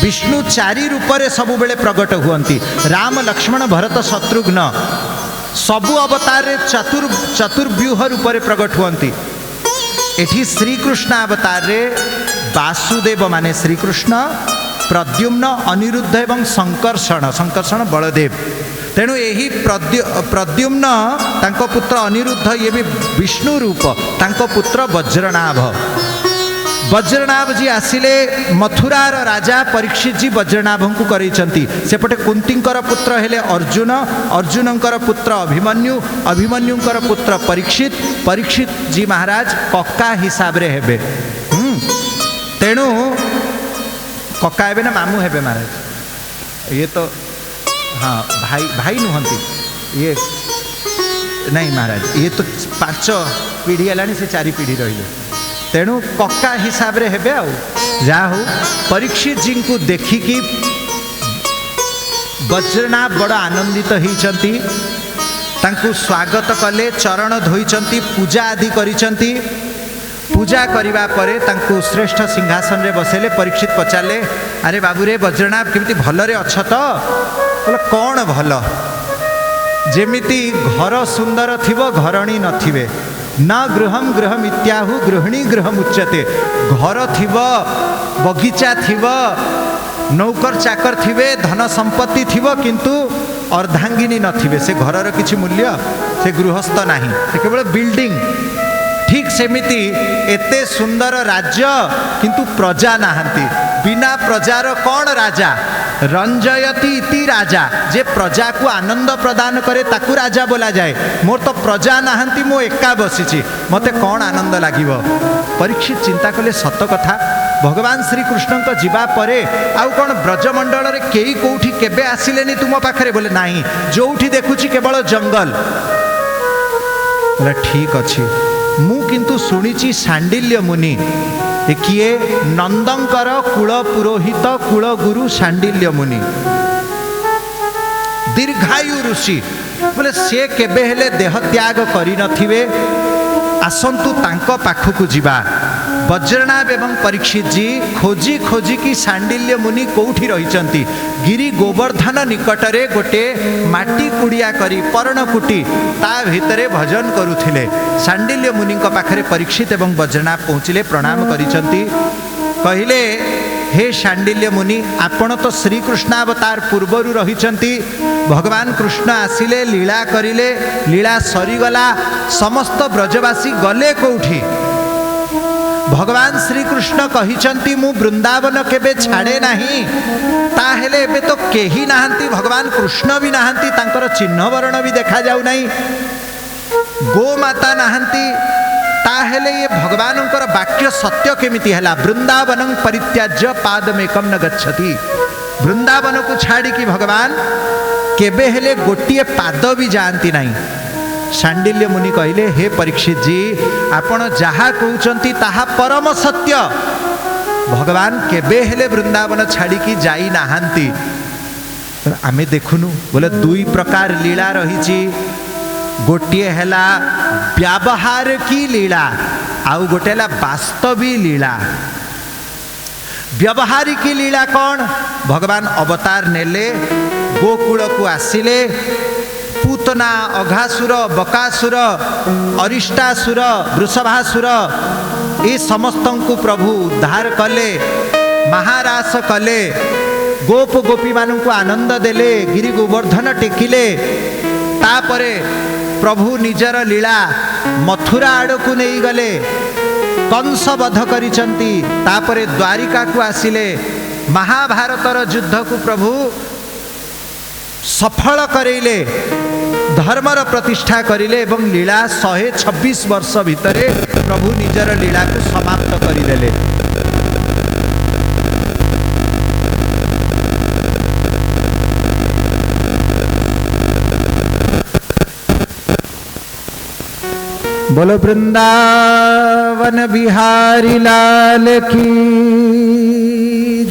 विष्णु 4 रूप रे सब बेले प्रकट हुअंती। राम लक्ष्मण भरत शत्रुघ्न सबु अवतार रे चतुर्व्यूह रूप रे प्रकट हुअंती। एठी श्री कृष्ण अवतार रे वासुदेव माने श्री कृष्ण, प्रद्युम्न अनिरुद्ध एवं संकर्षण। संकर्षण बलदेव। तेणु यही प्रद्युम्न तांको पुत्र अनिरुद्ध ये भी विष्णु रूप। तांको पुत्र वज्रनाभ। वज्रनाभ जी आसिले मथुरार राजा परीक्षित जी वज्रनाभ को करैचंती। सेपटे कुंतींकर पुत्र हेले अर्जुन। अर्जुनंकर पुत्र अभिमन्यु। अभिमन्युंकर पुत्र परीक्षित। परीक्षित जी महाराज कक्का हिसाब रे हेबे। तेणु कक्का हेबे ना मामू हेबे महाराज। ये तो हाँ भाई भाई नुहंती ये नहीं महाराज। ये तो 5 पीढ़ी है से 4 पीढ़ी रही। तेणु कक्का हिसाब रे हेबे। आ जा हो परीक्षित जी को देखिकी वज्रनाभ बड़ आनंदित होइचंती। तांकु स्वागत कले, चरण धोइचंती, पूजा आदि करिचंती। पूजा करिबा परे तांकु श्रेष्ठ सिंहासन रे बसेले। परीक्षित पचारे अरे बाबू रे वज्रनाभ केमिति भलरे अछ तो? बोले कौन भल? जेमिति घर सुंदर थिबो घरणी नथिबे। न गृहम गृहम इत्याहु गृहिणी गृहम उच्यते। घर थिबो, बगीचा थिबो, नौकर चाकर थिबे, धन संपत्ति थिबो, किंतु अर्धांगिनी नथिबे। से घरर किछि मूल्य, से गृहस्थ नाही, से केवल बिल्डिंग। ठीक सेमिति एते सुंदर राज्य किंतु प्रजा नाहंती। बिना प्रजार कौन राजा? रंजयति इति राजा। जे प्रजा को आनंद प्रदान करे ताकू राजा बोला जाए। मोर तो प्रजा नाहंती, मो एका बसीची, मते कौन आनंद लागिबो? परीक्षित चिंता कले सत कथा। भगवान श्रीकृष्ण को जीवा परे आउ कौन ब्रजमंडल रे केई कोठी केबे आसिलेनी तुम पाखरे बोले नाही जोठी देखुची केवल जंगल बोले ठीक अच्छी मु किंतु सुनिची सांडिल्य मुनि ए किए नंदंकर कुल पुरोहित कुल गुरु सांडिल्य मुनि दीर्घायु ऋषि बोले से केबे हेले देह त्याग करि नथिबे आसंतु तांको पाखकु जिबा वज्रनाभ एवं परीक्षित जी खोजी खोजी की सांडिल्य मुनि कोठी रहिचंती गिरी गोवर्धन निकटरे गोटे माटी कुड़िया करी पर्णकुटी ता भितरे भजन करुथिले सांडिल्य मुनि पाखरे परीक्षित एवं वज्रनाभ पहुँचिले प्रणाम करिचंती कहिले हे सांडिल्य मुनि आपण तो श्रीकृष्ण अवतार पूर्वरु रहिचंती भगवान कृष्ण आसिले लीला करिले लीला सरीगला समस्त ब्रजवासी गले कोठी भगवान श्रीकृष्ण कहिचंती मु वृंदावन केबे छाड़े नाही ताहेले एबे तो केही नाहंती भगवान कृष्ण भी नाहंती तांकर चिन्ह वर्ण भी देखा जाऊ नाही गो माता नाहंती ताहेले ये भगवानंकर वाक्य सत्य केमिति हैला वृंदावनं परित्याज्य पादमेकं न गच्छति वृंदावन को छाड़ी की भगवान केबे हेले गोटिए पाद भी जानती नाही सांडिल्य मुनि कहले हे परीक्षित जी आपण जहा कहउचंती ताहा परम सत्य भगवान केबे हेले वृंदावन छाड़ी की जाई नाहांती आमे देखुनु बोले दुई प्रकार लीला रहिची गोटिए हैला व्यावहार की लीला आउ गोटे हैला वास्तवी लीला व्यवहारिक लीला कौन भगवान अवतार नेले गोकुल को आसिले पूतना अघासुर बकासुर अरिष्टासुर वृषभासुर ये समस्त को प्रभु उद्धार कले महारास कले गोप गोपी मानू को आनंद देले गिरी गोवर्धन टेकिले तापरे प्रभु निजर लीला मथुरा आड़ को नहीं गले कंस वध करिचंती तापरे द्वारिका को आसिले महाभारतर युद्ध को प्रभु सफल करेले धर्मर प्रतिष्ठा करिले एवं लीला 126 वर्ष भितरे प्रभु निजर लीला को समाप्त करिदेले बोलो वृंदावन बिहारी लाल की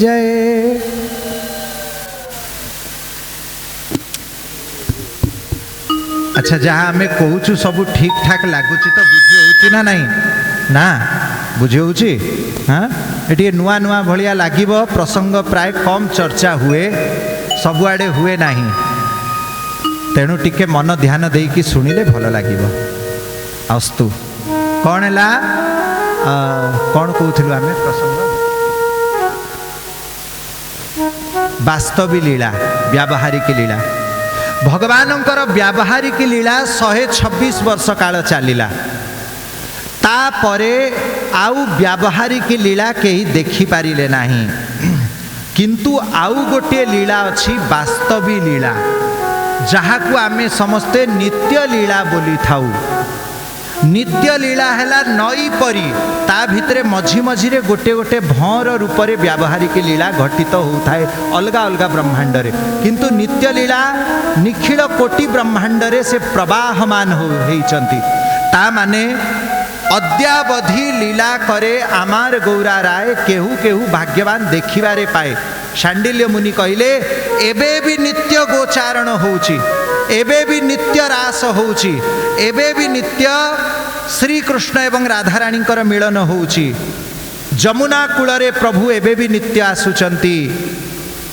जय। अच्छा जहाँ आम कहूँ सब ठीक ठाक लगुच तो बुझी ना नहीं ना बुझी होची हाँ ये नुआ नुआ भलिया लागिब प्रसंग प्राय कम चर्चा हुए सबुआड़े हुए नहीं तेणु टिके मन ध्यान देकी शुणिले भल लागिब अस्तु कौन है कौन कहूँ आम प्रसंग वास्तवी लीला व्यावहारिक लीला भगवानंकर व्यावहारिक लीला 126 वर्ष काल चलिला तापरे आउ व्यावहारिक लीला कहीं देखि पारिले नाही किंतु आउ गोटे लीला अच्छी वास्तवी लीला जहाँ को आमे समस्ते नित्य लीला बोली थाउ नित्य लीला हैला नई परी ता भितरे मझी मझीरे गोटे गोटे भौर रूप से व्यावहारिक लीला घटित होता है अलगा अलगा ब्रह्मांड रे किंतु नित्य लीला निखिल कोटि ब्रह्मांड रे से प्रवाहमान होइचंती ता माने अद्यावधि लीला करे आमार गौरा राय केहू केहू भाग्यवान देखिबारे पाए सांडिल्य मुनि कहले एबे भी नित्य गोचारण होउची एबे भी नित्य रास होउची एबे भी नित्य श्री कृष्ण एवं राधाराणी मिलन होउची जमुना कूलरे प्रभु एबे भी नित्य आसुचंती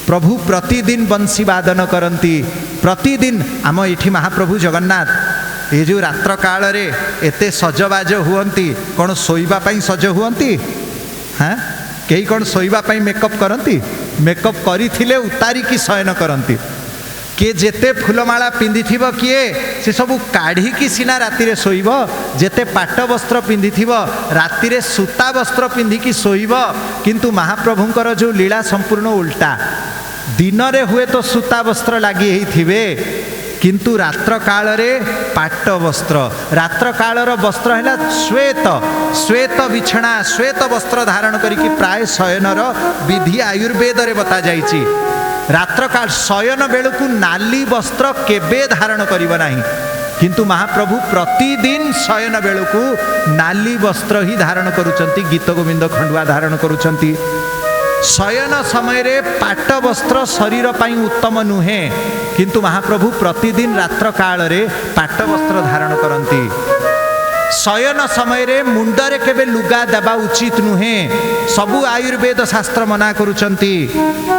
प्रभु प्रतिदिन बंशी वादन करती प्रतिदिन आम एठी महाप्रभु जगन्नाथ ये जो रात्र काल रे एते सजबाज हुअंती कौन सोइबा पई सज हुअंती हाँ कई कौन सोइबा पई मेकअप करती मेकअप करिथिले उतारिकी शयन करती किए जेते फूलमाला पिंधि किए से सबू काढ़ी की सीना राति रे सोइब जेते पाट वस्त्र पिंधि राति रे सूता वस्त्र पिंधिकी सोइब किंतु महाप्रभुंकर जो लीला संपूर्ण उल्टा दिन रे हुए तो सूता वस्त्र लगी थे किंतु रात्र काल रे पाट वस्त्र, रात्र कालर वस्त्र है श्वेत, श्वेत बिछना श्वेत वस्त्र धारण करिकी प्राय शयनर विधि आयुर्वेद रे बता जाइछि। रात्र काल शयन बेलू नाली वस्त्र केबे धारण करिब नाही, किंतु महाप्रभु प्रतिदिन शयन बेलू नाली वस्त्र ही धारण करुचंती, गीत गोविंद खंडुआ धारण करुचंती। शयन समय रे पाट वस्त्र शरीर पाई उत्तम नुहे, किंतु महाप्रभु प्रतिदिन रात्र काल रे पाट वस्त्र धारण करती। शयन समय रे मुंडरे केबे लुगा देबा उचित नुहे, सबु आयुर्वेद शास्त्र मना करुचंती,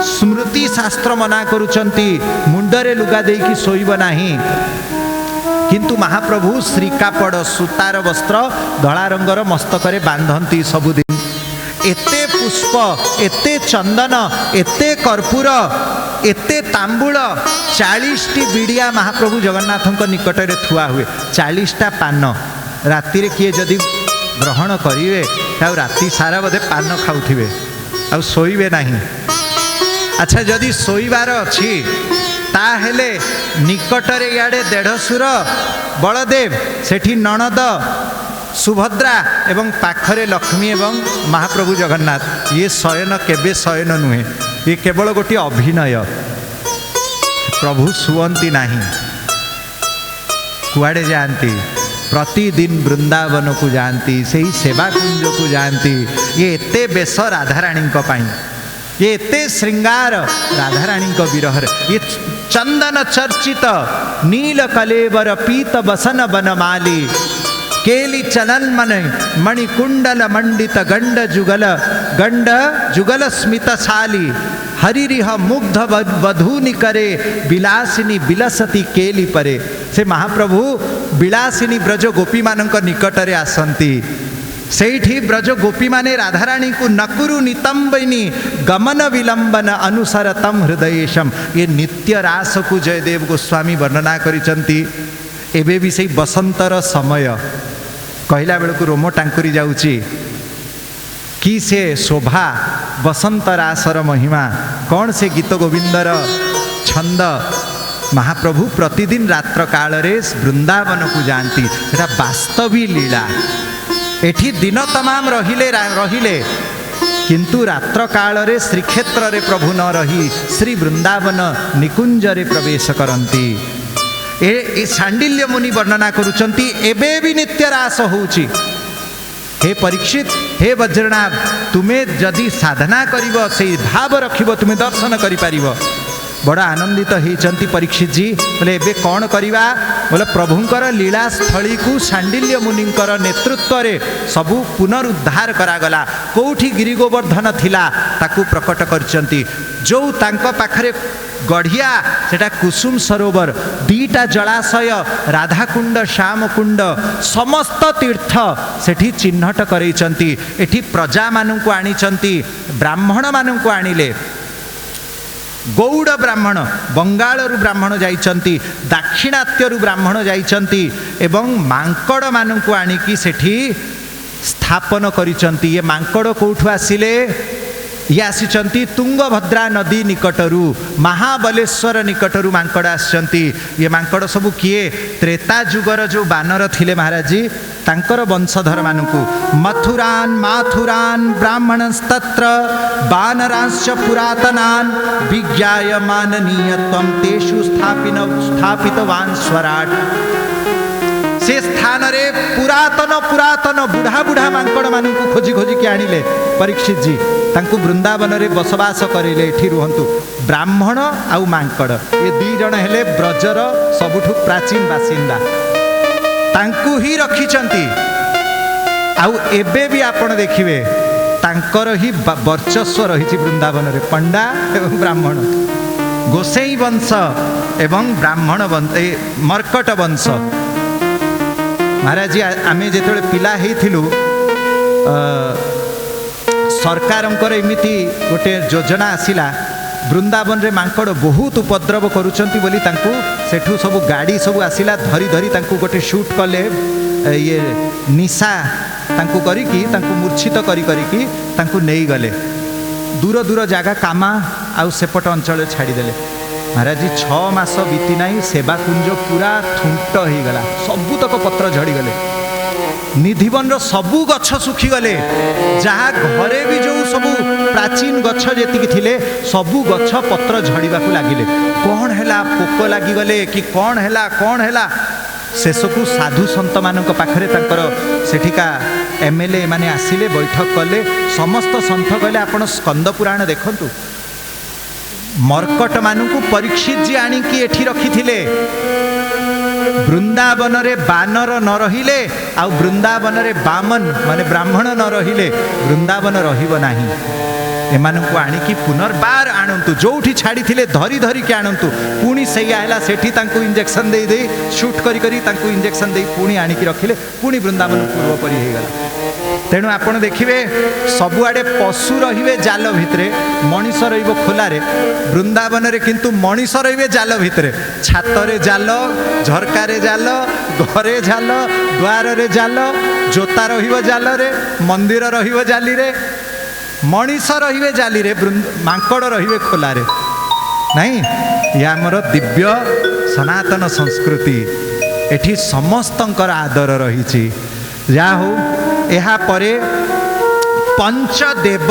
स्मृति शास्त्र मना करुचंती, मुंडरे लुगा देकी सोइब नाही। किंतु महाप्रभु श्रीकापड़ सूतार वस्त्र धला रंगर मस्तकरे बांधती सबुदिन। एते पुष्प, एते चंदन, एते कर्पूर, एते तांबूल, 40टी बिड़िया महाप्रभु जगन्नाथ निकट में थुआ हुए, 40टा पान। राति रे किए जदि ग्रहण करिवे ताउ राति सारा बोधे पान खाउथिबे आ सोइबे नाही। अच्छा जदि सोइबार अछि ताहेले निकटरे इआडे देढ़सुर बलदेव, सेठी नणद सुभद्रा एवं पाखरे लक्ष्मी एवं महाप्रभु जगन्नाथ। ये शयन केबे शयन नुहे, ये केवल गोटे अभिनय। प्रभु सुवंती नाही, कुआडे जाती, प्रतिदिन वृंदावन को जाती, से ही सेवा कुंज को जाती। ये एते बेस राधाराणी पाई, ये एते श्रृंगार राधाराणी विरह, ये चंदन चर्चित नील कलेवर पीत बसन बनमाली, केली चलन मन मणिकुंडल मंडित गंड जुगल स्मितशाली, हरिरिह मुग्ध वधूनि करे विलासिनी विलसती केली परे। से महाप्रभु विलासिनी ब्रज गोपी मानक निकटरे आसंती, सेठी ब्रज गोपी माने राधाराणी को नकुरु नितंबिनी गमन विलंबन अनुसरतम हृदयेशम। ये नित्य रास को जयदेव गोस्वामी वर्णना करिसंती। एबे भी सही बसंतर समय कहला बेलू रोम टांकुरी जाउची कि से शोभा बसंत रासर महिमा, कौन से गीत गोविंदर छंद। महाप्रभु प्रतिदिन रात्र काल रे वृंदावन को जाती, सेटा वास्तवी लीला। एठी दिन तमाम रहिले किंतु रात्र काल रे श्रीक्षेत्र रे प्रभु न रही श्री वृंदावन निकुंज रे प्रवेश करती। ए सांडिल्य मुनि वर्णना करुचंती, एबे भी नित्य रास होउची। हे परीक्षित, हे वज्रनाभ, तुम्हें जदि साधना करिव, से भाव रखिब, तुम्हें दर्शन करि पारिब। बड़ा आनंदित होइचंती परीक्षित जी। बोले एबे कौन करिवा? बोले प्रभुंकर लीला स्थली को सांडिल्य मुनिंकर नेतृत्व रे सबु पुनरुद्धार करागला। कोठी गिरि गोवर्धन थिला ताकू प्रकट करचंती। जो तांको पाखरे गढ़िया सेटा कुसुम सरोवर, 2टा जलाशय राधाकुंड श्यामकुंड समस्त तीर्थ सेठी चिन्हट करैचंती। एठी प्रजा मानू आनीचंती, ब्राह्मण मानू आनिले। गौड़ ब्राह्मण, बंगालरू ब्राह्मण जाइचंती, दाक्षिणात्यरू ब्राह्मण जाइचंती एवं मांकड़ मानू आनिकी सेठी स्थापन करिचंती। ये मांकड़ कोठू आसिले? ये आसिचंती तुंगभद्रा नदी निकटरू, महाबलेश्वर निकटरू मांकड़ आसचंती। ये मांकड़ सबू किए? त्रेता जुगर जो बानर थिले महाराज जी, तांकर वंशधर मानकू। मथुरान माथुरान ब्राह्मणस्तत्र बानरांश्च पुरातनान विज्ञाय माननीयत्वं तेषु स्थापितवान् स्वराट। से स्थान रे पुरातन बुढ़ा बुढ़ा मांकड़ मानू खोजी खोजी के आनिले परीक्षित जी, तांकू वृंदावन रे बसवास करेले। एठी रुहंतु ब्राह्मण आउ मांकड़, ये 2 जण हेले ब्रजर सबुठु प्राचीन बासिंदा, तांकू ही रखिचंती। आउ एबे भी आपण देखिबे तांकर ही वर्चस्व रही वृंदावन रे। पंडा एवं ब्राह्मण, गोसेई वंश एवं ब्राह्मण वंश, मर्कट वंश। महाराज जी आमे जेतबेले पिला हेइथिलु, सरकारंकर एमिति गोटे योजना आसिला, वृंदावन रे मांकड़ बहुत उपद्रव करुचंती बोली तांकू सेठू सब गाड़ी सब आसिला, धरी धरी तांकू गोटे शूट कले। ये निशा तांकू करिकी तांकू मूर्छित करिकी तांकू नेई गले दूर दूर जागा कामा आउ सेपट अंचल छाड़ीदेले। महाराज जी 6 मास बीती नहीं सेवा कुंज पूरा थुंट हो गला, सबूतक पत्र झड़गले, निधिवन सबू गछ सुखीगले, जहाँ घरे भी जो सबू प्राचीन गछ जी थिले सबू गछ पत्र झड़वा लगिले। कौन है पोक लगिगले कि कौन है शेषकू साधु सन्त मान पाखरे सेठिका एमएलए माने आसिले बैठक कले। समस्त सन्थ कहले आपण स्कंद पुराण देखंतु, मर्कट मानू परीक्षित जी आनिकी एठी रखिथिले। वृंदावन रे बानर न रहिले आ वृंदावन रे बामन माने ब्राह्मण न रहिले वृंदावन रहिब नाही। एमानंकु आनिकी पुनर्बार आणंतु, जोठी छाड़ी थिले धरी धरी के आणंतु। पुणी सैया हैला सेठी तांकु इंजेक्शन दे दे शूट करी करी तांकु इंजेक्शन दे पुणी आनिकी रखिले, पुणी वृंदावन पूर्व परी हे गला। तेणु आपण देखिबे सबुआडे पशु रहिबे जाल भितरे, मनीष रहिबो खोलारे। वृंदावन रे किंतु मनीष रहिबे जाल भितरे, छातरे जाल, झरकारे जाल, घरे जाल, द्वार रे जाल, जोता रहिबो जाल रे, मंदिर रहिबो जाली रे, मनीष रहिबे जाली रे, मांकड़ रहिबे खोलारे। नहीं, या हमर दिव्य सनातन संस्कृति, एठी समस्तंकर आदर रहिछि। जा हो एहा परे पंचदेव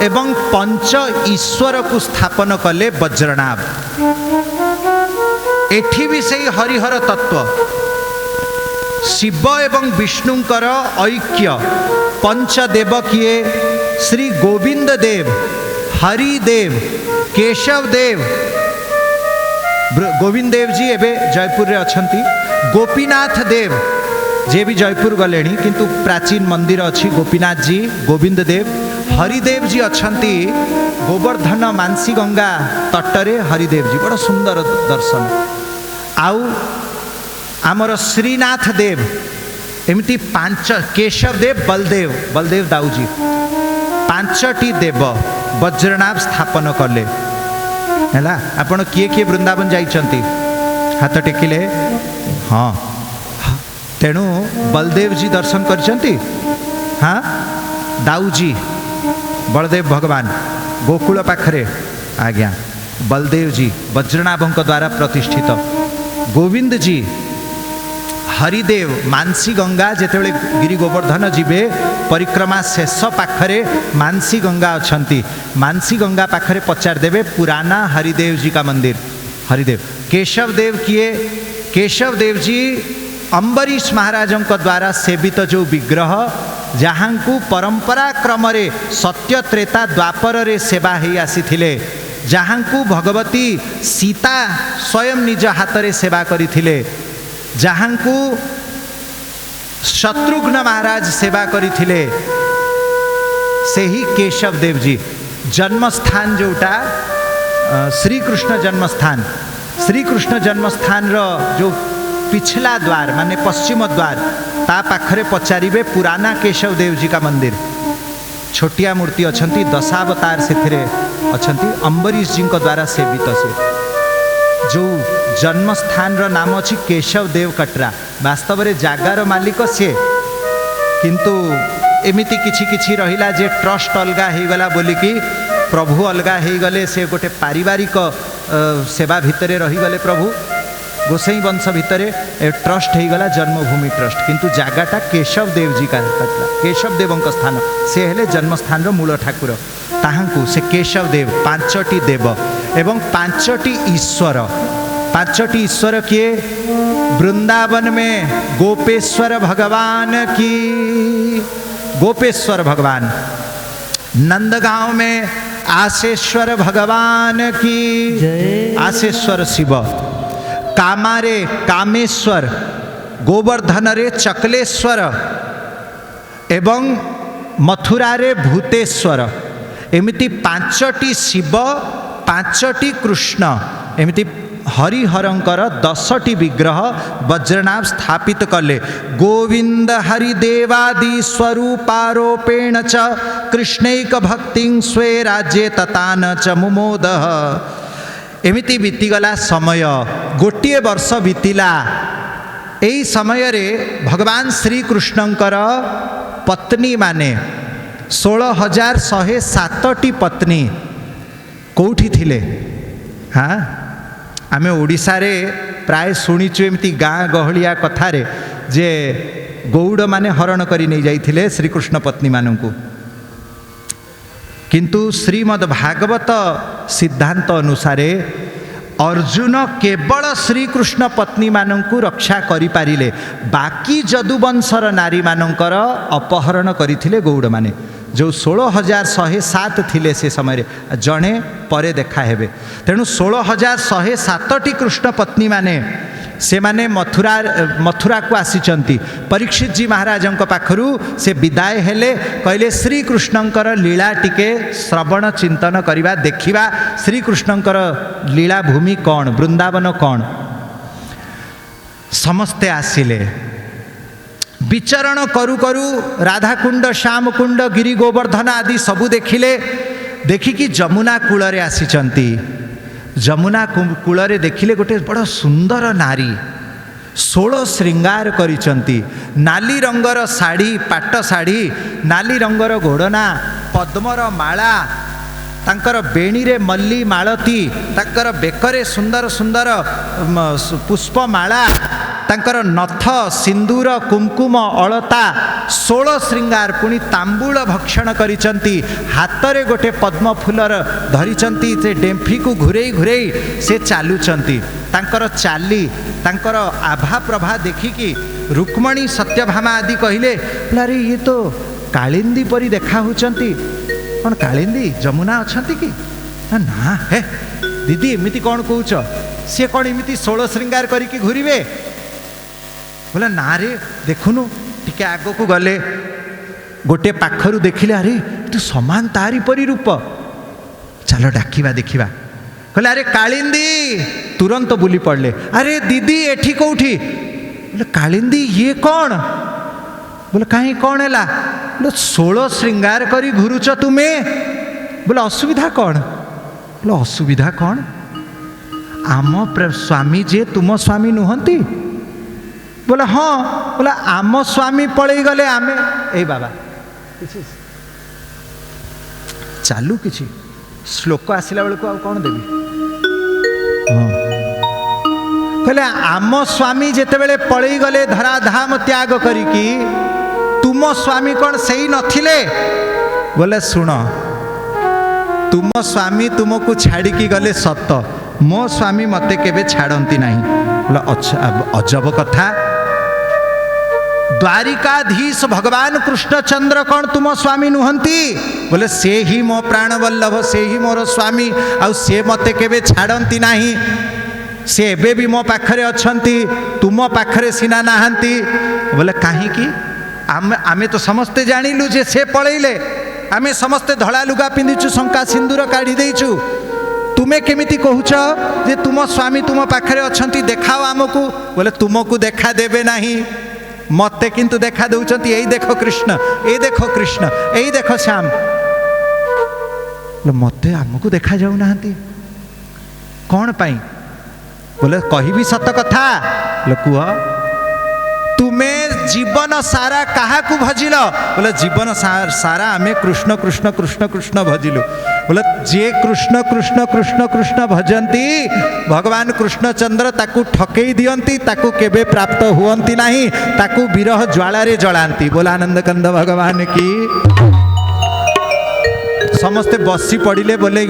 एवं पंच ईश्वर को स्थापन कले वज्रनाभ। एठी भी सही हरिहर तत्व, शिव एवं विष्णुंकर ऐक्य। पंचदेव किए श्री गोविंद देव, हरिदेव, केशव देव। गोविंद देव जी एबे जयपुर रे अछंती। गोपीनाथ देव जे भी जयपुर गले किंतु प्राचीन मंदिर अच्छी गोपीनाथ जी, गोविंद देव। हरिदेव जी अछंती गोवर्धन मानसी गंगा तटरे। हरिदेव जी बड़ा सुंदर दर्शन। आउ आमर श्रीनाथ देव, एमती 5 केशव देव, बलदेव, बलदेव दाऊजी, 5टी देव वज्रनाभ स्थापन कले। हैला आपण किए किए वृंदावन जाइछंती हाथ टेकिले? हाँ, तेणु बलदेव जी दर्शन करछंती। हाँ, दाऊजी बलदेव भगवान गोकुल पाखरे, आज्ञा बलदेव जी वज्रनाभंक द्वारा प्रतिष्ठित। गोविंद जी, हरिदेव मानसी गंगा जेतेबेले गिरी गोवर्धन जीवे परिक्रमा शेष पाखरे मानसी गंगा अछंती। मानसी गंगा पाखरे पचार देवे पुराना हरिदेव जी का मंदिर। हरिदेव। केशव देव किए? केशव देव जी अम्बरीश महाराज द्वारा सेवित जो विग्रह, जहाँ को परंपरा क्रम रे सत्य त्रेता द्वापर रे सेवा ही आसी थिले, जहाँ को भगवती सीता स्वयं निज हाथ रे सेवा करी थिले, जहाँ को शत्रुघ्न महाराज सेवा करी थिले, से ही केशव देव जी। जन्मस्थान जोटा श्री कृष्ण जन्मस्थान, श्री कृष्ण जन्मस्थान रो जो पिछला द्वार माने पश्चिम द्वार, ता पाखरे पचारिबे पुराना केशव देव जी का मंदिर। छोटिया मूर्ति अछंती, दशावतार सेथिरे अछंती, अम्बरीश जी को द्वारा सेवित। से जो जन्मस्थान रो नाम अछि केशव देव कटरा। वास्तव रे जागार मालिक से, किंतु एमिति किछि किछि रहिला जे ट्रस्ट अलगा हे गला बोली कि प्रभु अलगा हे गले, से गोटे पारिवारिक सेवा भितरे रही गले। प्रभु गोसाई वंश भितरे ट्रस्ट हो गला जन्मभूमि ट्रस्ट, किंतु जगाटा केशव देव जी का केशव देव स्थान, से हेले जन्मस्थान मूल ठाकुर। ताहांकु से केशव देव 5टी देव एवं 5टी ईश्वर। 5टी ईश्वर किए? वृंदावन में गोपेश्वर भगवान की, गोपेश्वर भगवान। नंदगांव में आशेश्वर भगवान की, आशेश्वर शिव। कामारे कामेश्वर, गोवर्धन रे चकलेश्वर एवं मथुरा रे भूतेश्वर। एमिति 5टी शिव, 5टी कृष्ण, एमिति हरिहरंकर 10टी विग्रह वज्रनाभ स्थापित कले। गोविंद हरिदेवादि स्वरूपारोपेण च कृष्णैक भक्ति स्वे राज्ये ततान च मुमोदः। एमिति बीतीगला समय, गोटे वर्ष बीतिला। यही समय रे भगवान श्री कृष्णंकर पत्नी माने 16,107टी पत्नी कौठी थिले? हाँ, आमे ओडिशा रे प्राय शुणीचु एमती गाँ गहलिया कथारे जे गौड़ माने हरण करी नहीं जाइथिले श्रीकृष्ण पत्नी मानंकु, किंतु श्रीमद् भागवत सिद्धांत अनुसारे अर्जुन केवल श्रीकृष्ण पत्नी मानंकु रक्षा करि पारिले, बाकी जदुवंशर नारी मानंकर अपहरण करिथिले गौड़ माने, जो 16,107 थिले से समय जड़े परे देखा हेबे। तेणु 16,107 कृष्ण पत्नी माने से माने मथुरा को आसीचंती। परीक्षित जी महाराज पाखरु से विदाय हेले, कहले श्रीकृष्णंकर लीला टिके श्रवण चिंतन करिबा, देखिबा श्रीकृष्णंकर लीला भूमि कौन, वृंदावन कौन। समस्ते आसिले, विचरण करू करू राधाकुंड, श्यामकुंड, गिरी गोवर्धन आदि सबू देखिले। देखिकी जमुना कूल रे आसीचंती। जमुना कूल रे देखिले गोटे बड़ सुंदर नारी 16 श्रृंगार करिचंती। नाली रंगर साड़ी, पाट साड़ी, नाली रंगर घोड़ना, पद्मर माला, तांकर बेणी रे मल्ली मालती, तांकर बेकरे सुंदर सुंदर पुष्पमाला, तांकर नथ, सिंदूर, कुमकुम, अलता, 16 श्रृंगार, पुणी तांबूल भक्षण करिचंती। हातरे गोटे पद्म फूलर धरिचंती। से डेम्फी को घुरेई घुरेई से चालुचंती। तांकर चाली, तांकर आभा प्रभा देखिकी रुक्मणी सत्यभामा आदि कहले, अरे ये तो कालिंदी परी देखा होचंती। कौन कालिंदी जमुना अछंती कि ना? हे दीदी एमती कौन कहूच? सी कौन एमती 16 श्रृंगार करिकी घुरीबे? बोला ना रे देखुनु, टिके आग को गले गोटे पाखरु देखिले, अरे तू समान तारी परी रूप, चलो डाकिबा देखिबा। कहले अरे कालिंदी, तुरंत बुली पड़ले। अरे दीदी एठी कोठी? बोले कालिंदी ये कौन? बोले कहीं कौन है? बोले 16 श्रृंगार करी घुरुच तुम्हें। बोले असुविधा कौन? बोले असुविधा कौन? आम स्वामी जे तुम स्वामी नुहंती? बोले हाँ। बोला आम स्वामी पलई गले आमे ए बाबा चालू किछि श्लोक आसिला बेलू आ कौन देवी? हाँ कहले आम स्वामी जेतेबेले पलई गले धराधाम त्याग करिकी, तुम स्वामी कौन सही नथिले? बोले सुन, तुम स्वामी तुमको छाड़िकी गले सत, मो स्वामी मते केबे छाड़ती नहीं। बोला अच्छा अजब कथा, द्वारिकाधीश भगवान कृष्णचंद्र कौन तुम स्वामी नुहंती? बोले से ही मो प्राण वल्लभ, से ही मोर स्वामी, आउ से मते केबे छाड़ती नहीं। से एबे भी मो पाखरे अछंती, तुम पाखरे सिना नाहंती। बोले काहे की? आमे तो समस्ते जानिलु जे से पळैले, आमे समस्ते धड़ा लुगा पिंधिचु, शंका सिंदूर काढ़ी देइचु, तुमे केमिति कहूच जे तुम स्वामी तुम पाखरे अछंती, देखाओ आमको। बोले तुमको देखा देबे नहीं, मते किंतु देखा दउचंती। एई देखो कृष्ण, एई देखो कृष्ण, एई देखो श्याम। बोले मते आमको देखा जाऊ नाहंती कौन पाई? बोले कहिबी सत कथा। बोले कुह, तुमे जीवन सारा काहा को भजिल? बोले जीवन सारा आमे कृष्ण कृष्ण कृष्ण कृष्ण भजिलु। बोले जे कृष्ण कृष्ण कृष्ण कृष्ण भजंती, भगवान कृष्णचंद्र ताकू ठकई दियंती, ताकू केबे प्राप्त हुअंती नहीं, ताकू विरह ज्वाला रे जलांती। बोला आनंद कंद भगवान की। समस्ते बसी पड़िले। बोले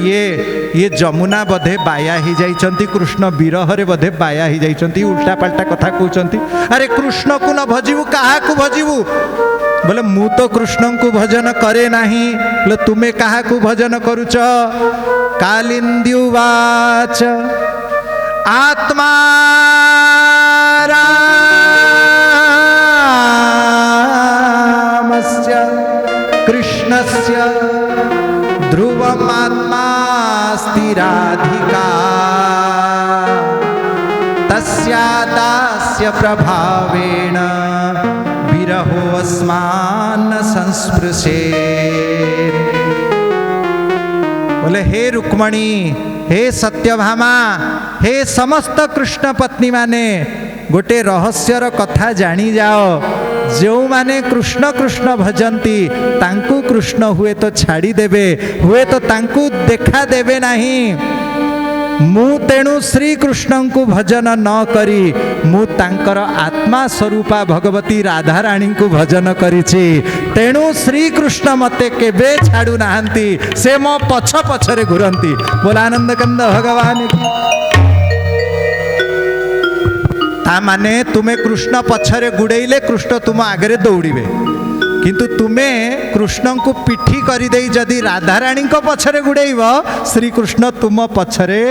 ये जमुना बधे बाया ही जाइचंती, कृष्ण विरह रे बधे बाया ही जाइचंती, उल्टा पल्टा कथा कहउचंती। अरे कृष्ण को न भजिबू काहा को भजिबू? बोले मु तो कृष्ण को भजन करे नहीं। बोले तुम्हें काहा को भजन करुच? कालिंदी उवाच आत्मा रामस्य कृष्णस्य ध्रुवमात्मास्ति राधिका, तस्या दास्य प्रभावेण विरहो अस्मान् संस्पृशे। बोले हे रुक्मणी, हे सत्यभामा, हे समस्त कृष्ण पत्नी माने, गोटे रहस्यर कथा जानी जाओ। जो माने कृष्ण कृष्ण भजंती, तांकु कृष्ण हुए तो छाड़ी देबे, हुए तो तांकु देखा देबे नहीं। मु तेणु श्रीकृष्ण को भजन न करी मु तांकर आत्मा स्वरूपा भगवती राधाराणी को भजन करिछि तेणु श्रीकृष्ण मते केबे छाड़ू नाहंती से मो पछ पछरे घुरंती। बोला आनंद कंद भगवान की। ता माने तुमे कृष्ण पछरे गुड़ेइले कृष्ण तुम आगे दौड़िबे किंतु तुमे कृष्ण को पिठी कर दे जदि राधाराणी को पछरे गुड़ेइब श्रीकृष्ण तुम पछरे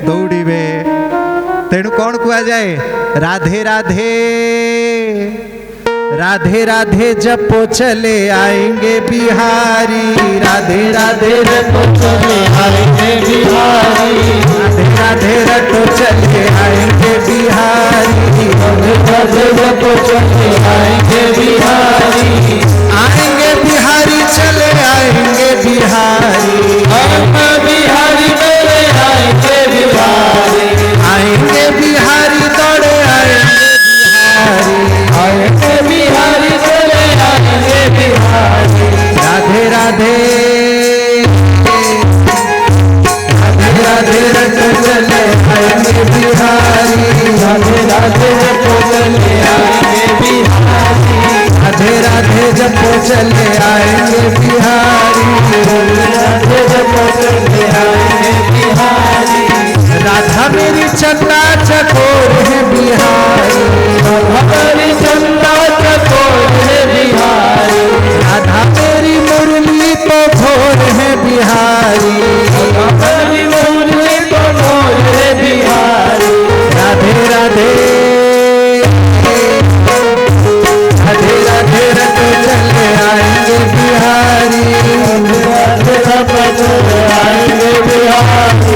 दौड़िबे। तेणु कौन कुआ जाए राधे राधे राधे राधे जपो चले आएंगे बिहारी राधे राधे रटो चले आएंगे बिहारी राधे राधे रटो चले आएंगे बिहारी राधे राधे रटो चले आएंगे बिहारी आएंगे बिहारी चले आएंगे बिहारी बिहारी चले आएंगे बिहारी आएंगे बिहारी दौड़े आएंगे बिहारी चले आएंगे बिहारी राधे राधे राधे राधे रटो चले आएंगे बिहारी राधे राधे रटो चले आएंगे बिहारी राधे राधे जपो चले आएंगे बिहारी राधे जपो चले आएंगे बिहारी राधा मेरी चंदा चकोर है बिहारी राधा मेरी चंदा चकोर है बिहारी राधा मेरी मुरली तो भोर है बिहारी राधा मेरी मुरली तो भोर है बिहारी राधे राधे राधे राधे रटो चले आएंगे बिहारी राधे राधे चले आएंगे बिहारी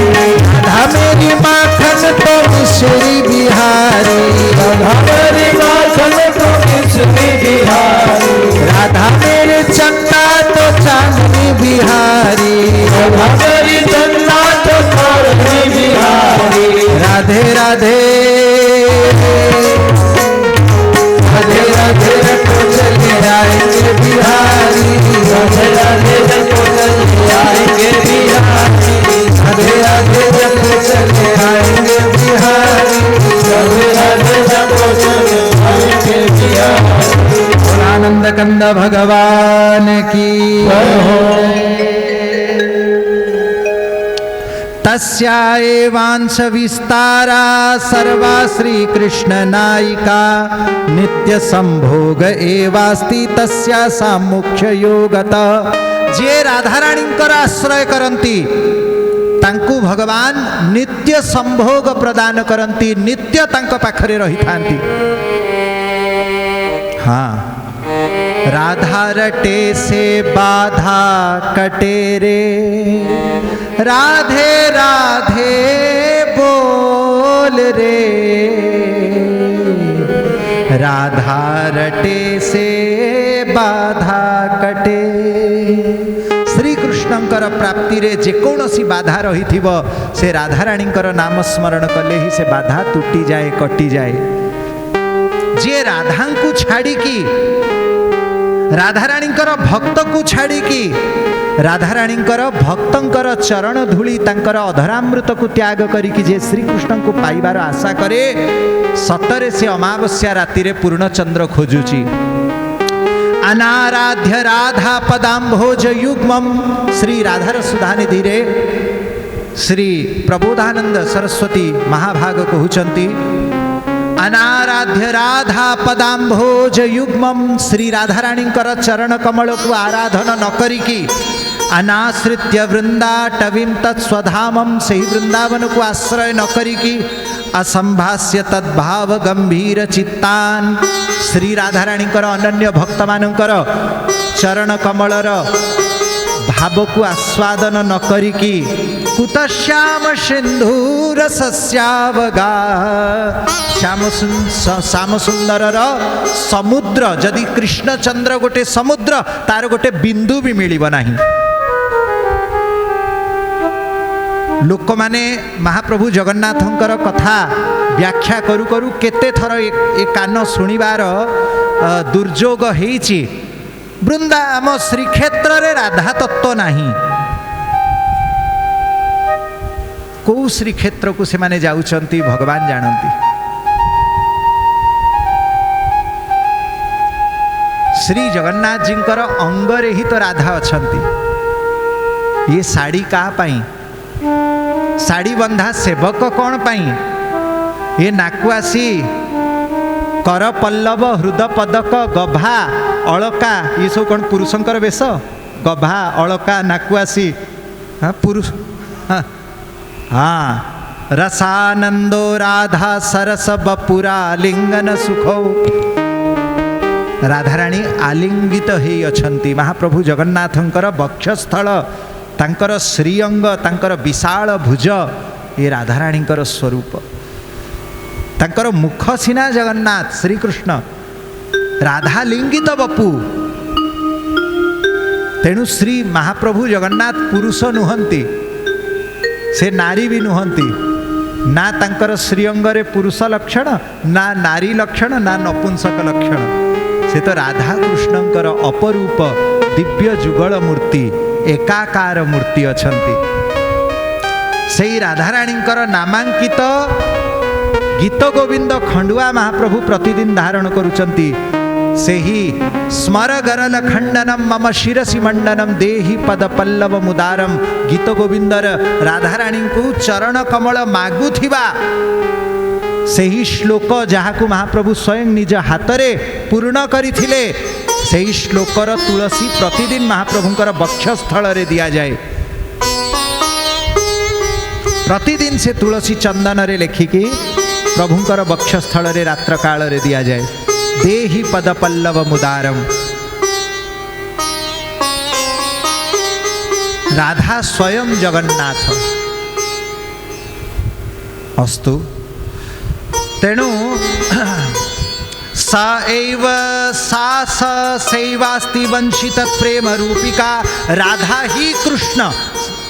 राधा मेरी माखन तो मिश्री बिहारी राधा मेरी माखन तो मिश्री बिहारी राधा मेरे चंदा तो चांदनी बिहारी राधा मेरी चंदा तो चांदनी बिहारी राधे राधे राधे राधे रटो चले आएंगे बिहारी राधे राधे रटो चले आएंगे बिहारी राधे राधे रटो चले आएंगे बिहारी राधे राधे रटो चले आएंगे बिहारी। आनंद कंद भगवान की तस्या एवांश विस्तारा सर्वा श्री कृष्ण नायिका नित्य संभोग एवास्ति तस्या सा मुख्य योगत। जे राधाराणी आश्रय करती तांकु भगवान नित्य संभोग प्रदान करती नित्य तांको पाखरे रही थांती। हाँ राधा रटे से बाधा कटे रे राधे राधे बोल रे राधा रटे से बाधा कटे। श्री कृष्णंकर प्राप्ति रे जेकोसी बाधा रही थिबो से राधाराणी नाम स्मरण कले ही से बाधा टूटी जाए कटी जाए। जे राधा को छाड़ी की राधाराणी भक्त को छाड़ी की राधाराणी भक्तंकर चरण धूली तांकर अधरामृत को त्याग करिकी जे श्रीकृष्ण को पाइबार आशा करे सतरे से अमावस्या राति रे पूर्णचंद्र खोजुची। अनाराध्य राधा पदाम्भोज युग्मम श्री राधार सुधानिधि रे श्री प्रबोधानंद सरस्वती महाभाग कहउचंती अनाराध्य राधा पदाम्भोज युग्मम श्री राधाराणी चरण कमल को आराधन न करिकी अनाश्रित्य वृंदाटवीं तत्स्वधामम से वृंदावन को आश्रय न करिकी असंभाष्य तद्भाव गंभीर चित्तान श्री राधाराणी अनन्य भक्त मानकर चरण कमलर भाव को आस्वादन न करिकी कुतश्याम सिंधुर सस्यावगा श्याम सुंदर समुद्र जदि कृष्णचंद्र गोटे समुद्र तार गोटे बिंदु भी मिलिब नाही। लोक माने महाप्रभु जगन्नाथंकर कथा व्याख्या करू करू केते थर ए कान शुणिबार दुर्योग हेइछि। वृंदा आम श्रीक्षेत्र रे राधा तत्व नाही कौ श्रीक्षेत्र को से माने जाउचंती भगवान जानती। श्री जगन्नाथ जी अंगरे ही तो राधा अछंती। ये साड़ी का पाई, साड़ी बंधा सेवक कौन पाई, ये नाकुआसी कर पल्लव हृद पदक गभा अलका ये सब कौन पुरुषंकर वेश, गभा अलका नाकुआसी हाँ पुरुष हाँ रसानंदो राधा सरस बपुरा लिंगन सुखौ। राधाराणी आलिंगित ही अछंती। महाप्रभु जगन्नाथंकर वक्षस्थल तांकर श्रीअंग तांकर विशाल भुज ये राधाराणींकर स्वरूप। तांकर मुख सीना जगन्नाथ श्रीकृष्ण, राधा लिंगित बपु। तेणु श्री महाप्रभु जगन्नाथ पुरुष नुहंती, से नारी भी नुहंती। ना तांकर श्रीअंगरे पुरुष लक्षण, ना नारी लक्षण, ना नपुंसक लक्षण। से तो राधा कृष्णंकर अपरूप दिव्य जुगल मूर्ति, एकाकार मूर्ति अछंती। से राधाराणींकर नामांकित गीत गोविंद खंडुआ महाप्रभु प्रतिदिन धारण करुचंती। से ही स्मर गरल खंडनम मम शिरसि मंडनम देहि पद पल्लव मुदारम। गीत गोविंदर राधाराणी को चरण कमल मागुथिबा से ही श्लोक जहाँ को महाप्रभु स्वयं निज हाथरे पूर्ण करिथिले, से ही श्लोकर तुलसी प्रतिदिन महाप्रभुंकर वक्षस्थल रे दिया जाए। प्रतिदिन से तुलसी चंदन रे लेखिकी प्रभुंकर वक्षस्थल रे रात्र काल रे दिया जाए। देहि पद पल्लव मुदारम। राधा स्वयं जगन्नाथ अस्तु। तेणु सा एव सा सैवास्ति वंशित प्रेम रूपिका। राधा ही कृष्ण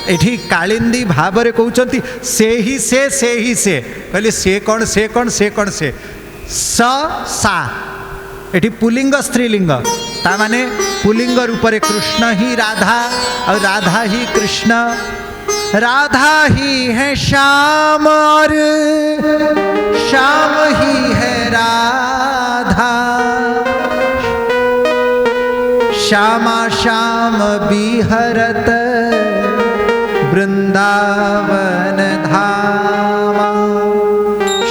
एठी कालिंदी भावरे कहउचंती से ही से कहले से कौन से कौन से कौन से सा एठी पुलिंग स्त्रीलिंग ता माने पुलिंग रूप रे कृष्ण ही राधा और राधा ही कृष्ण। राधा ही है श्याम और श्याम ही है राधा। श्यामा श्याम बिहरत वृंदावन धामा।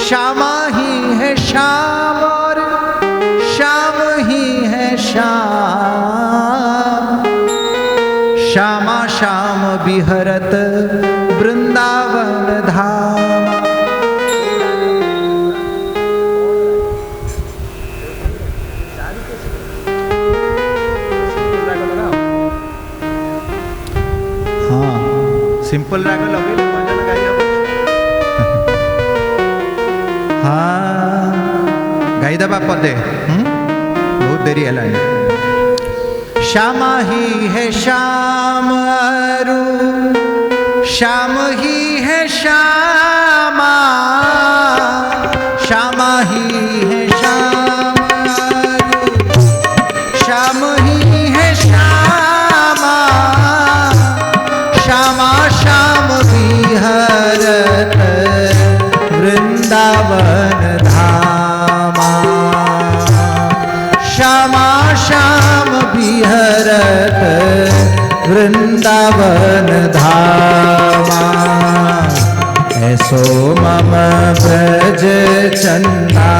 श्यामा ही है श्याम और श्याम ही है श्याम। श्यामा श्याम बिहरत वृंदावन धाम। हाँ सिंपल राग लगे भजन गाई हाँ गाईदेवा पदे बहुत देरी है। श्यामा ही है श्याम अरु श्याम ही है श्यामा। श्यामा ही है श्याम अरु श्याम ही है श्यामा। श्यामा श्याम विहरत वृंदावन धामा। श्यामा श्याम विहरत वृंदावन धामा। ऐसो मम ब्रज चंदा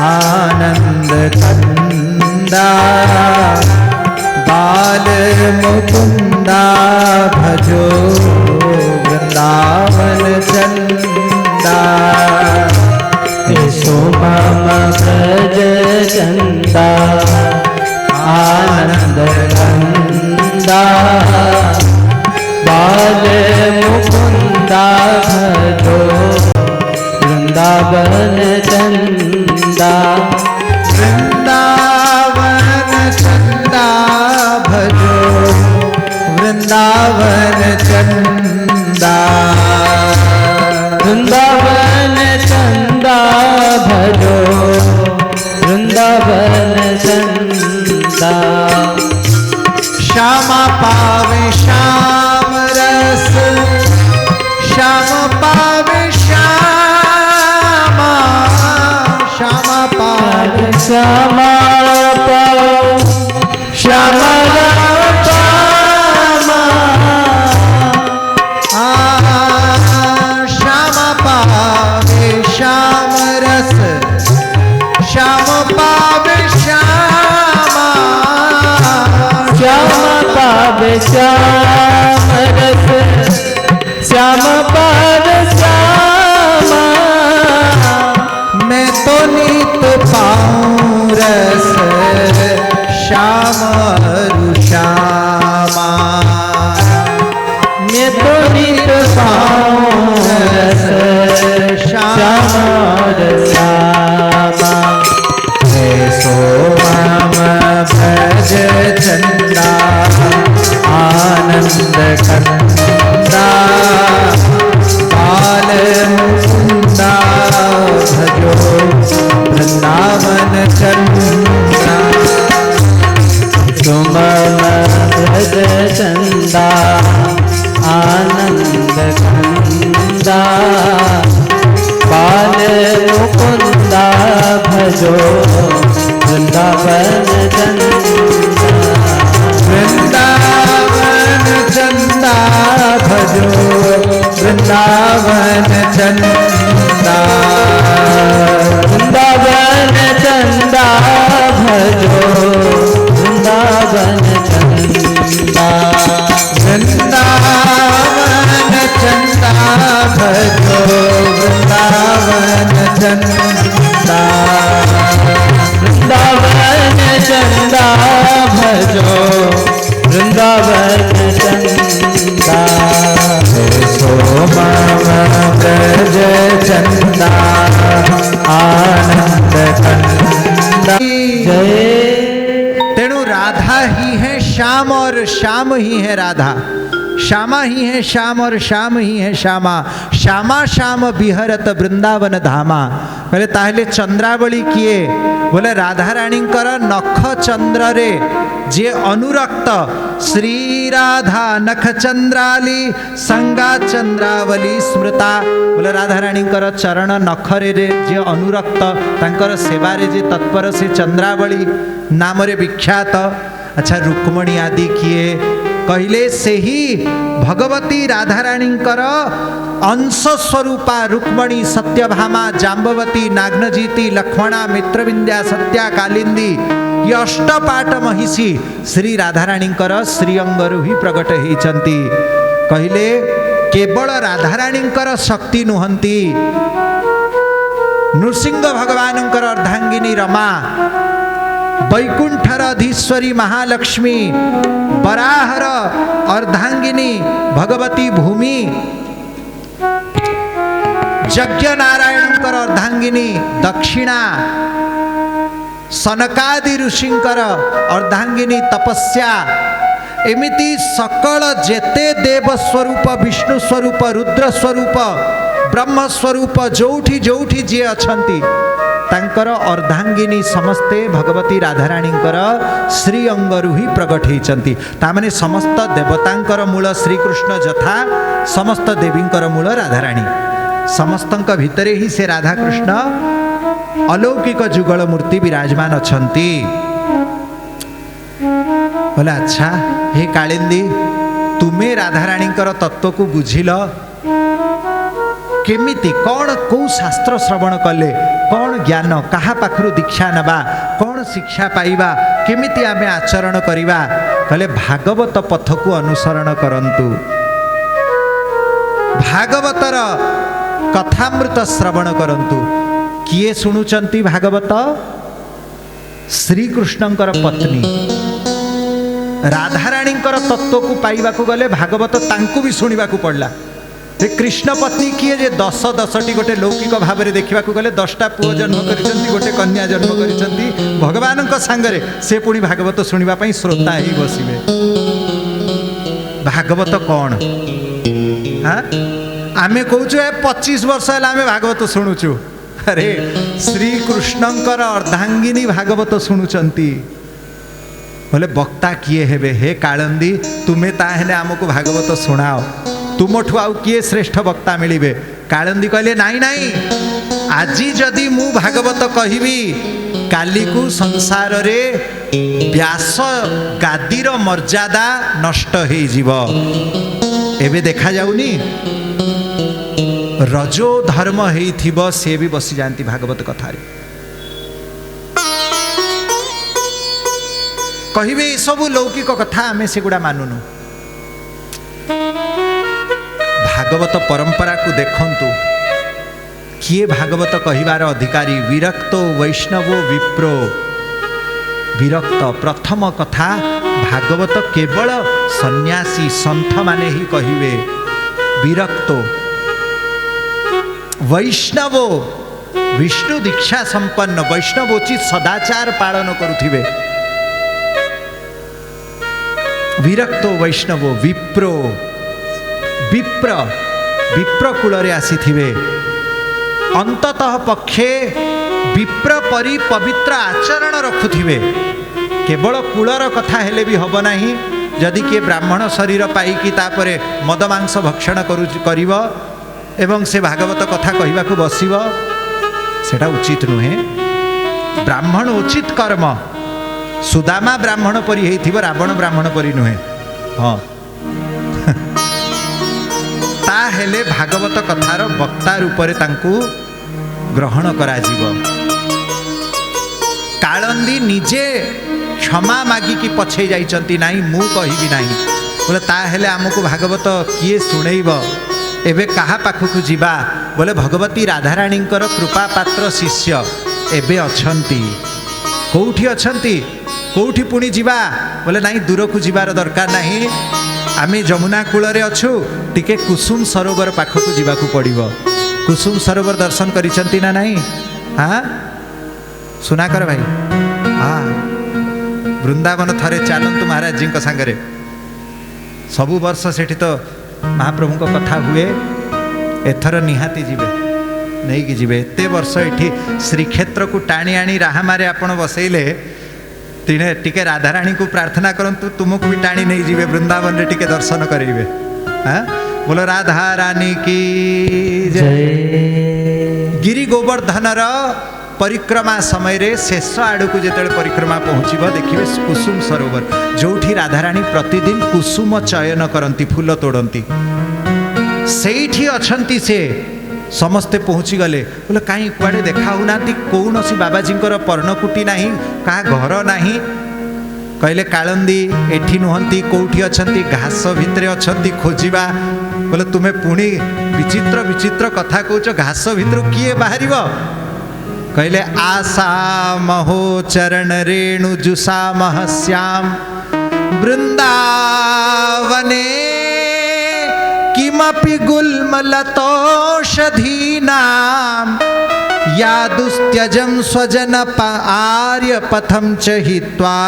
आनंद कंदा। बाल मुकुंदा भजो वृंदावन चंदा। ऐसो मम ब्रज चंदा आनंद कंदा। बाल मुकुंदा भजो वृंदावन चंदा। वृंदावन चंदा भजो वृंदावन चंदा। वृंदावन चंदा भजो वृंदावन चंदा। श्यामा पावे श्याम रस श्याम श्यामा पाओ श्यामा श्याम पावे श्याम रस श्याम पावे श्यामा श्याम पावे श्याम रस श्याम पावे श्यामा मैं तो नित पाऊं रस श्याम अरु श्यामा मैं तो नित पाऊं रस श्याम श्यामा सो माम भज चंदा आनंद कंदा बाल मुकुंदा भजो वृंदावन चंदा तुम भज चंदा आनंद कंदा बाल मुकुंदा भजो वृंदावन चंदा वृंदावन चंदा भजो वृंदावन चंदा वृंदावन चंदा भजो वृंदावन चंदा वृंदावन चंदा भजो वृंदावन चंदा वृंदावन चंदा भजो वृंदावन चंदा सो मम ब्रज चंदा आनंद कंदा। जय। तेणु राधा ही है श्याम और श्याम ही है राधा, श्यामा ही है श्याम और श्याम ही है श्यामा, श्यामा श्याम विहरत वृंदावन धामा। बोले ताहले चंद्रावली किए? बोले राधा रानी नख चंद्र रे जे अनुरक्त श्री राधा नख चंद्राली संगा चंद्रावली स्मृता। बोले राधा रानी चरण नखरे रे जे अनुरक्त तांकर सेवारे जे तत्पर से चंद्रावली नाम रे विख्यात। अच्छा रुक्मणी आदि किए? कहले से ही भगवती राधाराणींकर अंश स्वरूपा रुक्मणी सत्यभामा जाम्बवती नाग्नजीति लक्ष्मणा मित्रविंद्या सत्या कालिंदी ये अष्टपाट महिषी श्री राधाराणींकर श्रीअंगरु ही प्रकट होइचंती। कहले केवल राधाराणींकर शक्ति नुहंती, नृसिंह भगवानंकर अर्धांगिनी रमा, वैकुंठर अधीश्वरी महालक्ष्मी, बराहर अर्धांगिनी भगवती भूमि, यज्ञ नारायणकर अर्धांगिनी दक्षिणा, सनकादि ऋषिंकर अर्धांगिनी तपस्या, एमिति सकल जेते देव स्वरूप विष्णु स्वरूप रुद्र स्वरूप ब्रह्म स्वरूप जोठी जोठी जे अछंती तांकर अर्धांगिनी समस्ते भगवती राधाराणींकर श्री अंगरु ही प्रकट होइचंती। तामाने समस्त देवतांकर मूल श्रीकृष्ण जथा समस्त देवींकर मूल राधाराणी, समस्तंक भितरे ही से राधाकृष्ण अलौकिक जुगल मूर्ति विराजमान अछंती। बोला अच्छा हे कालिंदी तुम्हें राधाराणींकर तत्व को बुझिल केमिति, कौन कौ शास्त्र श्रवण कले, कौन ज्ञान कहा पाखरु दीक्षा नबा, कौन शिक्षा पाइबा, केमिति आमे आचरण करिबा? कहले भागवत पथ को अनुसरण करंतु, भागवतर कथामृत श्रवण करंतु। किए शुणुचंती भागवत? श्रीकृष्णंकर पत्नी राधाराणींकर तत्व को पाइबा को गले भागवत तांकु भी शुणिबा को पड़ला। कृष्ण पत्नी किए जे 10-10टी गोटे लौकिक भाव में देखा गले 10टा पुओ जन्म करिसेंती, गोटे कन्या जन्म करिसेंती भगवान सांगरे से पुणी भागवत शुणिबा पई श्रोता ही बसिबे। भागवत कौन? हाँ आमे कहूँ 25 वर्ष है आमे भागवत शुणुचु। अरे श्रीकृष्णंकर अर्धांगिनी भागवत शुणुचंती। बोले वक्ता किए हेबे? हे कालंदी तुम्हें ताहेले आमको भागवत शुणाओ, तुमठु आउ किए श्रेष्ठ वक्ता मिलिबे? कालंदी कहले नाई नाई, आज जदि मु भागवत कहबी काली को संसार रे व्यास गादीर मर्यादा नष्ट हो जीव। एबे देखा जाउनी रजो धर्म हेइथिबो से भी बसी जानती भागवत कथा रे। कहिबे ए सब लौकिक कथा आमे सेगुड़ा मानुनु। भागवत परंपरा को देखंतु किए भागवत कहिबार अधिकारी विरक्त वैष्णव विप्रो। विरक्त प्रथम कथा भागवत केवल सन्यासी संत माने ही कहिबे। विरक्त वैष्णव विष्णु दीक्षा संपन्न वैष्णवोचित सदाचार पालन करुथिबे। विरक्त वैष्णव विप्रो विप्र विप्र कूल रे आसीथिबे। अंततः पक्षे विप्र परि पवित्र आचरण रखुथिबे। केवल कूलर कथा हेले भी हब नाही। जदि किए ब्राह्मण शरीर पाइकी तापरे मद मांस भक्षण करिव एवं से भागवत कथा कहिबा को बसिव सेटा उचित नुहे। ब्राह्मण उचित कर्म। सुदामा ब्राह्मण परि हेइथिबो रावण ब्राह्मण परि नुहे। हाँ हेले भागवत कथार वक्ता रूप रे तांकू ग्रहण करा जीव। कालंदी निजे क्षमा मागी की पछे जाइचंती नाही मु कहिबी नाही बोले ता हेले हमको भागवत किए सुनेइब। एबे कहा पाखकु जीवा बोले भगवती राधाराणींकर कृपा पात्र शिष्य एबे अछंती। कोउठी अछंती कोउठी पुणी जीवा बोले नाही दूर को जीवार दरकार नाही। आमे जमुना कूल रे अछु टिके कुसुम सरोवर पाखकु जीवाकु पड़िबो। कुसुम सरोवर दर्शन करिसंती ना नाही। हाँ सुना कर भाई। हाँ वृंदावन थरे चलतु महाराज जी सांगरे सबु वर्ष सेठी तो महाप्रभु को कथा हुए। एथर निहाती जीवे नहीं कि जीवे। एते वर्ष एठी श्रीक्षेत्र को टाणी आनी राहामारे आपण बसैले तिने टिके राधाराणी को प्रार्थना करंतु तुमको भी टाणी नहीं जीवे वृंदावन रे टिके दर्शन करेंगे। हाँ बोलो राधा रानी की जय। गिरी गोवर्धन परिक्रमा समय रे शेष आड़ को जो परिक्रमा पहुँचब देखिए कुसुम सरोवर जोठी राधाराणी प्रतिदिन कुसुम चयन करती फूल तोड़ती सेठी अछंती से समस्ते पहुँची गले। बोले कहीं कुआड़े देखा होना कौन सी बाबाजी पर्णकुटी ना क्या घर ना कहले कालंदी एठी नुहंती कौटी अछंती घास भितर अछंती खोजिबा। बोले तुम्हें पुणी विचित्र विचित्र कथा कौच घास भितर किए बाहर कहले आशा महो चरण रेणु जुषा महश्याम वृंदावने किमपि गुल्मलतोषधीनां या दुस्त्यजं स्वजन आर्य पथम च हित्वा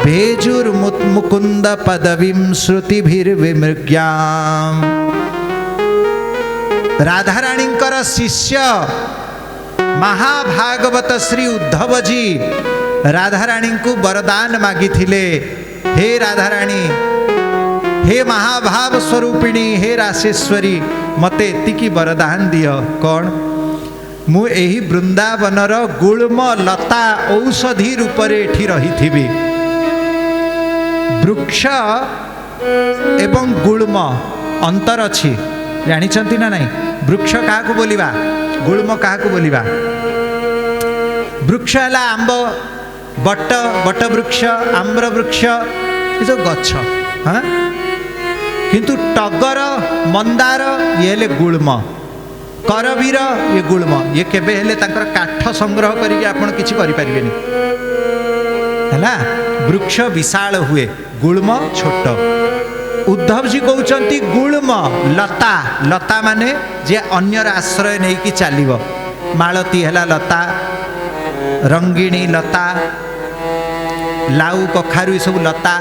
भेजुर्मुकुंद पदवीं श्रुतिभिर्विमृग्याम्। राधाराणींकर शिष्य महाभागवत श्री उद्धव जी राधाराणी को वरदान मागी थिले। हे राधाराणी हे महाभाव स्वरूपिणी हे राशेश्वरी मते एतिकी वरदान दियो। कौन मु एही वृंदावनर गुल्म लता औषधि रूपरे एठी रही थिबी। वृक्ष एवं गुल्म अंतर अछि जानिछंती ना नहीं। वृक्ष क्या को बोलिबा गुल्म क्या को बोलिबा। वृक्ष है आंब बट बट वृक्ष आम्र वृक्ष ये जो गछ। हाँ किंतु टगर मंदार ये हेले गुल्म करवीर ये गुल्म ये केबे हेले तांकर काठ संग्रह करिके आपण किछि करि परिबेनी हैला। वृक्ष विशाल हुए गुल्म छोट। उद्धव जी कहउचंती गुल्म लता लता माने जे अन्यर आश्रय नहीं कि चलिबो। मालती हैला लता रंगिणी लता लाउ कखारु सब लता।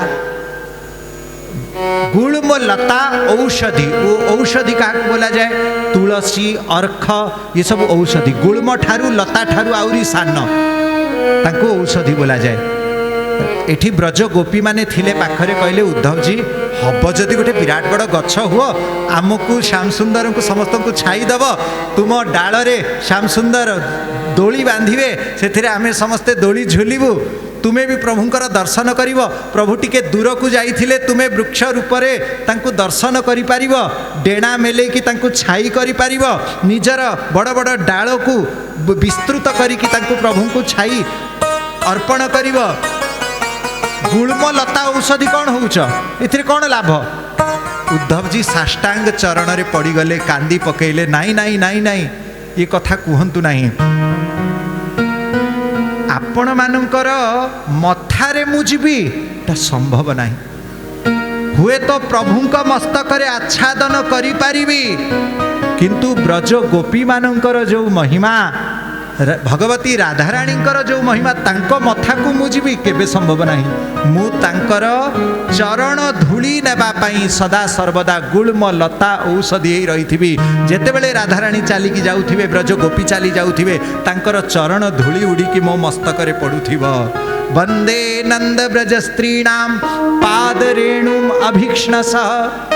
गुल्म लता औषधि वो औषधि क्या बोला जाए तुलसी अर्ख ये सब औषधि। गुल्म ठारू लता ठारू आउरी सान तांको औषधि बोला जाए। एठी ब्रज गोपी माने थिले पाखरे कहले उद्धव जी हब जदि गोटे विराट बड़ गछ हुआ आमको श्याम सुंदर को समस्त को छाई दब तुम डाल रे श्याम सुंदर दोली बांधे से आमे समस्ते दोली झुलू तुम्हें भी प्रभुंकर दर्शन कर प्रभु टिके दूर को जाइथिले तुम्हें वृक्ष रूप से दर्शन कर डेणा मेले कि छाई कर निजर बड़ बड़ डाल को विस्तृत करिकी प्रभु को छाई अर्पण कर गुल्म लता औषधि कौन होउछ एथिरे कौन लाभ उद्धव जी साष्टांग चरण रे पड़ीगले कांदी पकेले नाई नाई नाई नाई ये कथा कहतु नहीं आपण मानकर मथारे मु जीवी ता संभव नहीं हुए तो प्रभुंक मस्तक रे आच्छादन करि पारिबी किंतु ब्रज गोपी मानकर जो महिमा भगवती राधाराणी जो महिमा तांको मथा को मु जीवी केबे संभव नहीं मु तांकर चरण धूली नेबा पई सदा सर्वदा गुल्म लता औषधि रही जेतेबेले राधाराणी चलिकी जाउथिबे ब्रज गोपी चली जाउथिबे तांकर चरण धूली उड़ीकी मो मस्तक रे पडुथिबो वंदे नंद ब्रज स्त्रीणाम पाद रेणुम अभीक्ष्णसः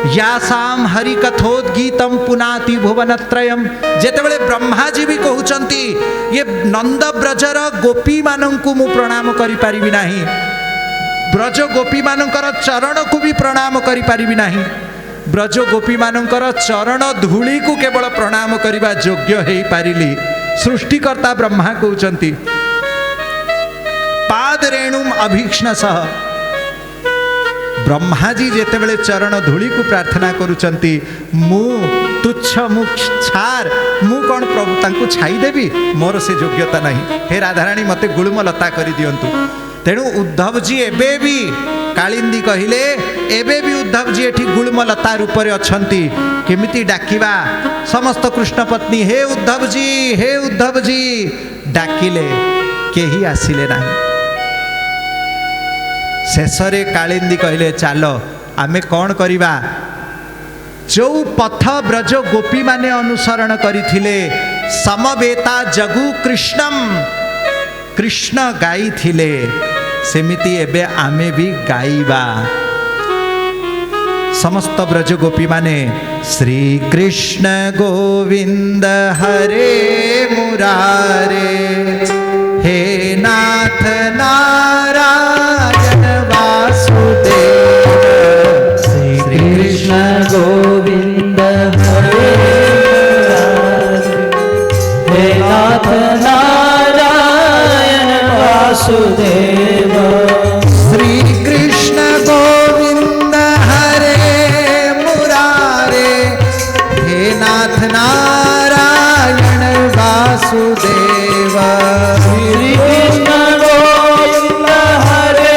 यासाम हरि कथोद्गीतम पुनाति भुवनत्रयम जेतेबेले ब्रह्मा जी भी कहउचंती ये नंद ब्रजर गोपी मानंकु मु प्रणाम करि पारिबि नाही ब्रज गोपी मानंकर चरण को भी प्रणाम करि पारिबि नाही ब्रज गोपी मानंकर चरण धूली को केवल प्रणाम करिबा योग्य हेई पारिली सृष्टिकर्ता ब्रह्मा कहउचंती पाद रेणुम अभीक्ष्णसः ब्रह्मा जी जेतेबेले चरण धूली को प्रार्थना करुचंती मु तुच्छ मु छार मु कौन प्रभु तांको छाई देवी मोर से योग्यता नहीं हे राधाराणी मते गुळुम लता करि दियंतु तेणु उद्धव जी एबे भी कालिंदी कहिले एबे भी उद्धव जी एठी गुळुम लता रूप रे अछंती केमिति डाकिबा समस्त कृष्ण पत्नी हे उद्धव जी डाकिले केही आसिले नाही शेषरे कालिंदी कहले चलो आमे कौन करिबा जो पथ ब्रज गोपी माने अनुसरण करिथिले समवेता जगु कृष्णम कृष्ण गाई थिले सेमिति एबे आमे भी गाइबा समस्त ब्रज गोपी माने श्री कृष्ण गोविंद हरे मुरारे हे नाथ नारायण वासुदेव श्री कृष्ण गोविंद हरे हे नाथ नारायण वासुदेव श्री कृष्ण गोविंद हरे मुरारे हे नाथ नारायण वासुदेव श्री कृष्ण गोविंद हरे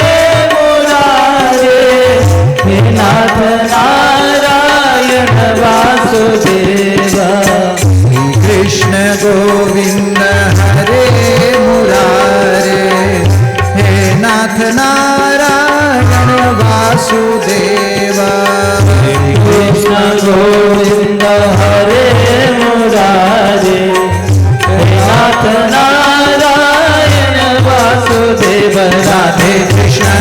मुरारे हे नाथ नारायण वासुदेव श्री कृष्ण गोविंद हरे मुरारे हे नाथ नारायण वासुदेव श्री कृष्ण गोविंद हरे मुरारे हे नाथ नारायण वासुदेव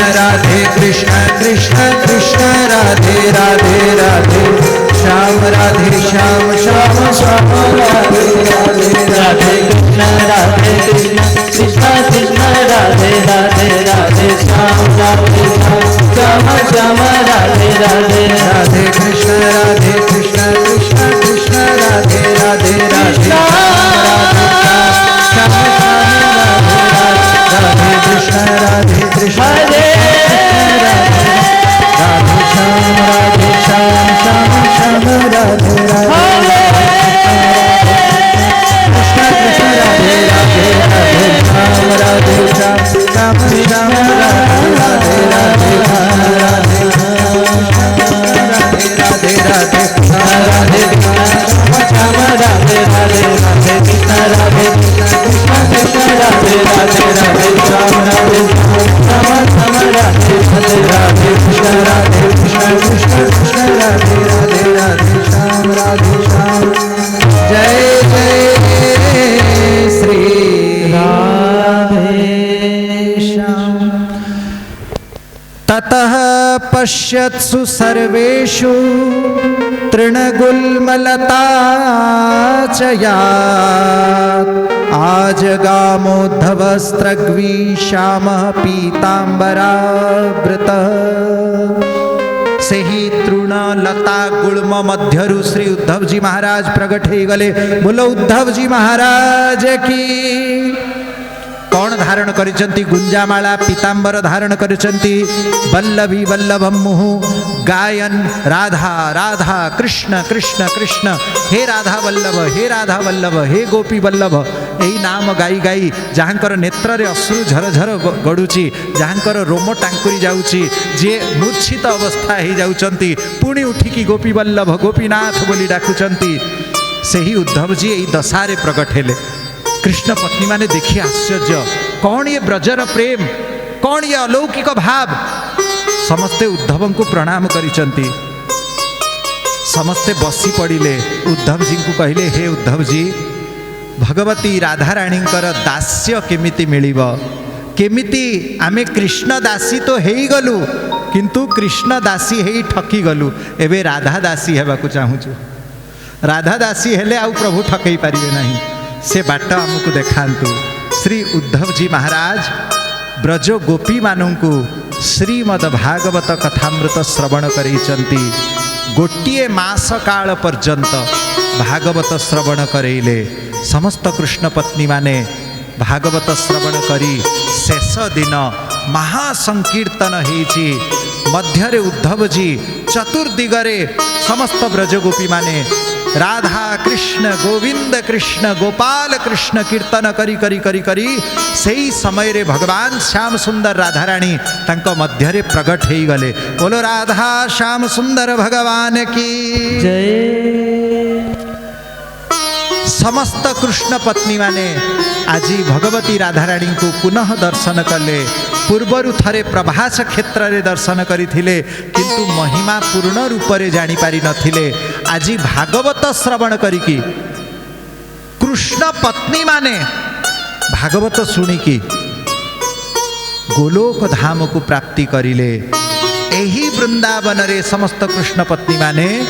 राधे कृष्ण कृष्ण कृष्ण राधे राधे राधे श्याम राधे श्याम श्याम श्याम राधे राधे राधे कृष्ण कृष्ण कृष्ण राधे राधे राधे श्याम राधे श्याम श्याम राधे राधे राधे कृष्ण कृष्ण कृष्ण राधे राधे राधे राधे कृष्ण हरे राधे श्याम श्याम श्याम राधे राधे कृष्ण कृष्ण राधे राधे राधे श्याम राधे श्याम श्याम श्याम राधे राधे राधे राधे राधे राधे राधे श्याम राधे राधे राधे कृष्ण राधे कृष्ण कृष्ण राधे राधे राधे श्याम राधे श्याम ततः पश्यत्सु सर्वेषु तृणगुल्मलता च यात् आजगामोद्धवस्त्रग्वी श्यामः पीताम्बरावृतः। से ही तृण लता गुल्म मध्यरु श्री उद्धव जी महाराज प्रगट हो गले। बोलो उद्धव जी महाराज की। कौन धारण करिसंती? गुंजामाला पीतांबर धारण करिसंती। वल्लभी वल्लभम मुहु गायन राधा राधा कृष्ण कृष्ण कृष्ण, हे राधा वल्लभ, हे राधा वल्लभ, हे गोपी वल्लभ, यही नाम गाई गाई जहाँकर नेत्र रे अश्रु झरझर गड़ुची, जहाँकर रोम टांकुरी जाउची, जे मूर्छित अवस्था हो जाउचंती, पुणी उठिकी गोपी वल्लभ गोपीनाथ बोली डाकुचंती, सेही उद्धव जी यही दशारे प्रकट हेले। कृष्ण पत्नी माने देखी आश्चर्य, कौन ये ब्रजर प्रेम, कौन ये अलौकिक भाव। समस्ते उद्धव को प्रणाम करिसंती। समस्ते बसी पड़िले। उद्धव जी को कहले, हे उद्धव जी, भगवती राधाराणींकर दास्य केमिति मिलिब? केमिति आमे कृष्ण दासी तो हेई गलु, किंतु कृष्ण दासी हेई ठकी गलु, एबे राधा दासी हेबाकु चाहूछु। राधा दासी हेले आउ प्रभु ठकई पारिबे नहीं, से बाट आमको देखांतु। श्री उद्धव जी महाराज ब्रज गोपी मानू श्रीमद भागवत कथामृत श्रवण करैचंती। गोटिए मास काल पर्यंत भागवत श्रवण करेले। समस्त कृष्ण पत्नी माने भागवत श्रवण करी शेष दिन महासंकीर्तन हेची। मध्यरे उद्धव जी चतुर्दिगरे समस्त ब्रजगोपी माने राधा कृष्ण गोविंद कृष्ण गोपाल कृष्ण कीर्तन करी करी करी करी सही समय रे भगवान श्याम सुंदर राधाराणी तांको मध्यरे प्रगट हो गले। बोलो राधा श्याम सुंदर भगवान की जय। समस्त कृष्ण पत्नी माने आज भगवती राधाराणी को पुनः दर्शन कले। पूर्वरु थरे प्रभास क्षेत्र रे दर्शन करिथिले, किंतु महिमा पूर्ण रूप रे जानि पारि नथिले। आज भागवत श्रवण करिकी कृष्ण पत्नी माने भागवत सुनिकी गोलोक धाम को प्राप्ति करिले। एही वृंदावन रे समस्त कृष्ण पत्नी माने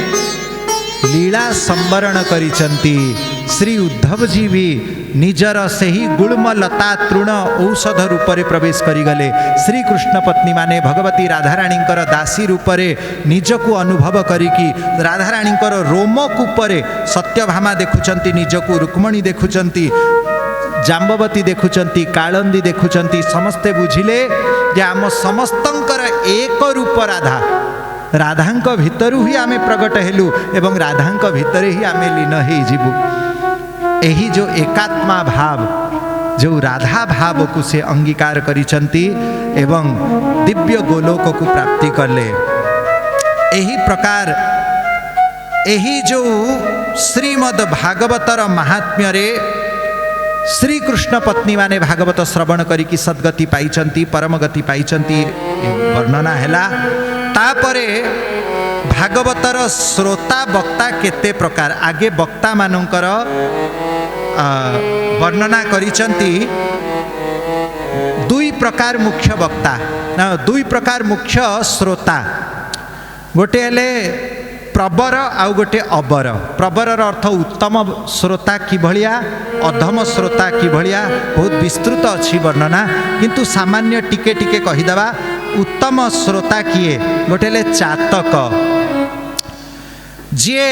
लीला संवरण करिचंती। श्री उद्धव जी भी निजर से ही गुल्म लता तृण औषध रूप रे प्रवेश करिगले। श्री कृष्ण पत्नी माने भगवती राधाराणींकर दासी रूप रे निजको अनुभव करिकी राधाराणींकर रोम कूपरे सत्यभामा देखुचंती, निजको रुक्मणी देखुचंती, जाम्बवती देखुचंती, कालंदी देखुचंती। समस्ते बुझिले जे आम समस्तंकर एक रूप राधा, राधांक भितरु ही आमे प्रगट हेलु एवं राधांक भितरे ही आमे लीन हे जीवु। एही जो एकात्मा भाव, जो राधा भाव को से अंगीकार करिचंती एवं दिव्य गोलोक को प्राप्ति करले। एही प्रकार एही जो श्रीमद भागवतर महात्म्य रे श्री कृष्ण पत्नी माने भागवत श्रवण करिकी सद्गति पाइचंती, परम गति पाइचंती वर्णना हैला। तापरे भागवतर श्रोता वक्ता केते प्रकार, आगे वक्ता मानकर वर्णना करिचंती। दुई प्रकार मुख्य वक्ता, दुई प्रकार मुख्य श्रोता, गोटे हेले प्रबर आउ गोटे अबर। प्रबरर अर्थ उत्तम श्रोता कि भलिया, अधम श्रोता कि भलिया, बहुत विस्तृत अच्छी वर्णना, किंतु सामान्य टिके टिके कहीदेवा। उत्तम श्रोता किए? गोटे हेले चातक। जे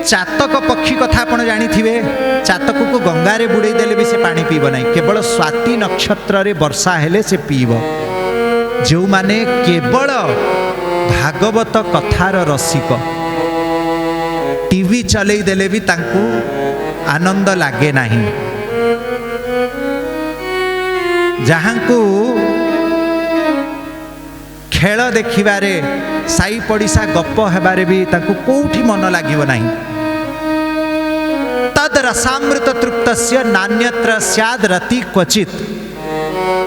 चातक पक्षी कथा आपण जानिथिबे, चातक को गंगारे बुड़े देले भी से पानी पीब नहीं, केवल स्वाति नक्षत्र रे वर्षा हेले से पीब। जो माने केवल भागवत कथार रसिक, टीवी चलई देले भी तांकू आनंद लागे नहीं। जहाँ को खेल देखिबारे, साई पड़िशा गप हेबारे भी तांकू कोठी मन लागिब नहीं। तद रसामृत तृप्तस्य नान्यत्र स्याद रति क्वचित।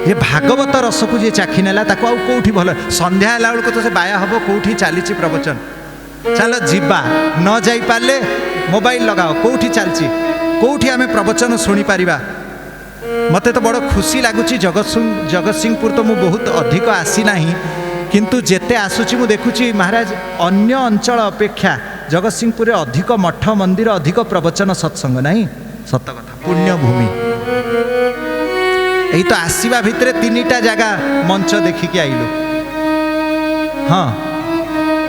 ये भागवत रस को जे चाखी नेला ताको आउ कोठी भल, संध्या होला बेलको तो से बाया हबो कोठी चालीची प्रवचन, चलो जीवा, न जाई पाले मोबाइल लगाओ कोठी चलची, कोठी आमे प्रवचन सुनी पारिबा। मते तो बड़ खुशी लागुची। जगतसिंहपुर तो मु बहुत अधिक आसी नाही, किंतु जेते आसुची मु देखुची महाराज अन्य अंचल अपेक्षा जगतसिंहपुर अधिक मठ मंदिर अधिक प्रवचन सत्संग नहीं सत कथा पुण्य भूमि यही तो आसवा भितर 3टा जगह मंच देखिकी आइलु हाँ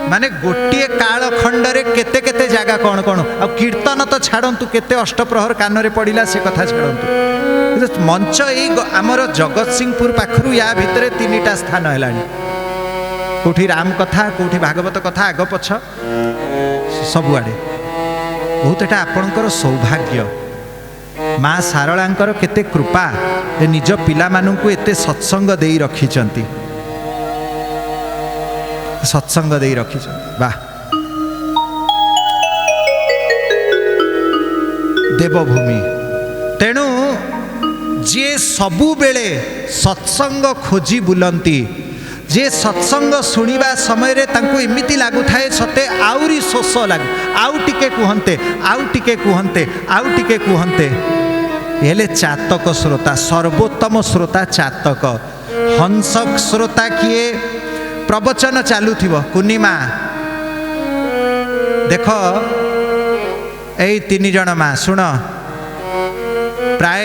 माने गोटे कालखंडरे केते केते जगह कौन कौन आ कीर्तन तो छाड़ू केते अष्टप्रहर कान पड़ा से कथा छाड़ू मंच यही आमर जगतसिंहपुर पाखरु या भितर 3टा स्थान है कौटी राम कथा कौटी भागवत कथा आग पछ सबुआड़े बहुत एटा आपणकर सौभाग्य माँ सारलांकर केते कृपा निज पिला मानू एते सत्संग देई रखिचंती सत्संग देई रखिचंती वाह देवभूमि तेणु जे सबु बेले सत्संग खोजी बुलंती जे सत्संग शुणिबा समय रे तांको एमिति लागु थाए सते आउरी शोष लागु आउ टिके कुहंते आउ टिके कुहंते आउ टिके कुहंते हेले चातक श्रोता सर्वोत्तम श्रोता चातक हंसक श्रोता किए प्रवचन चालुथिबो कुनिमा देख एई 3 जण मा सुन प्राय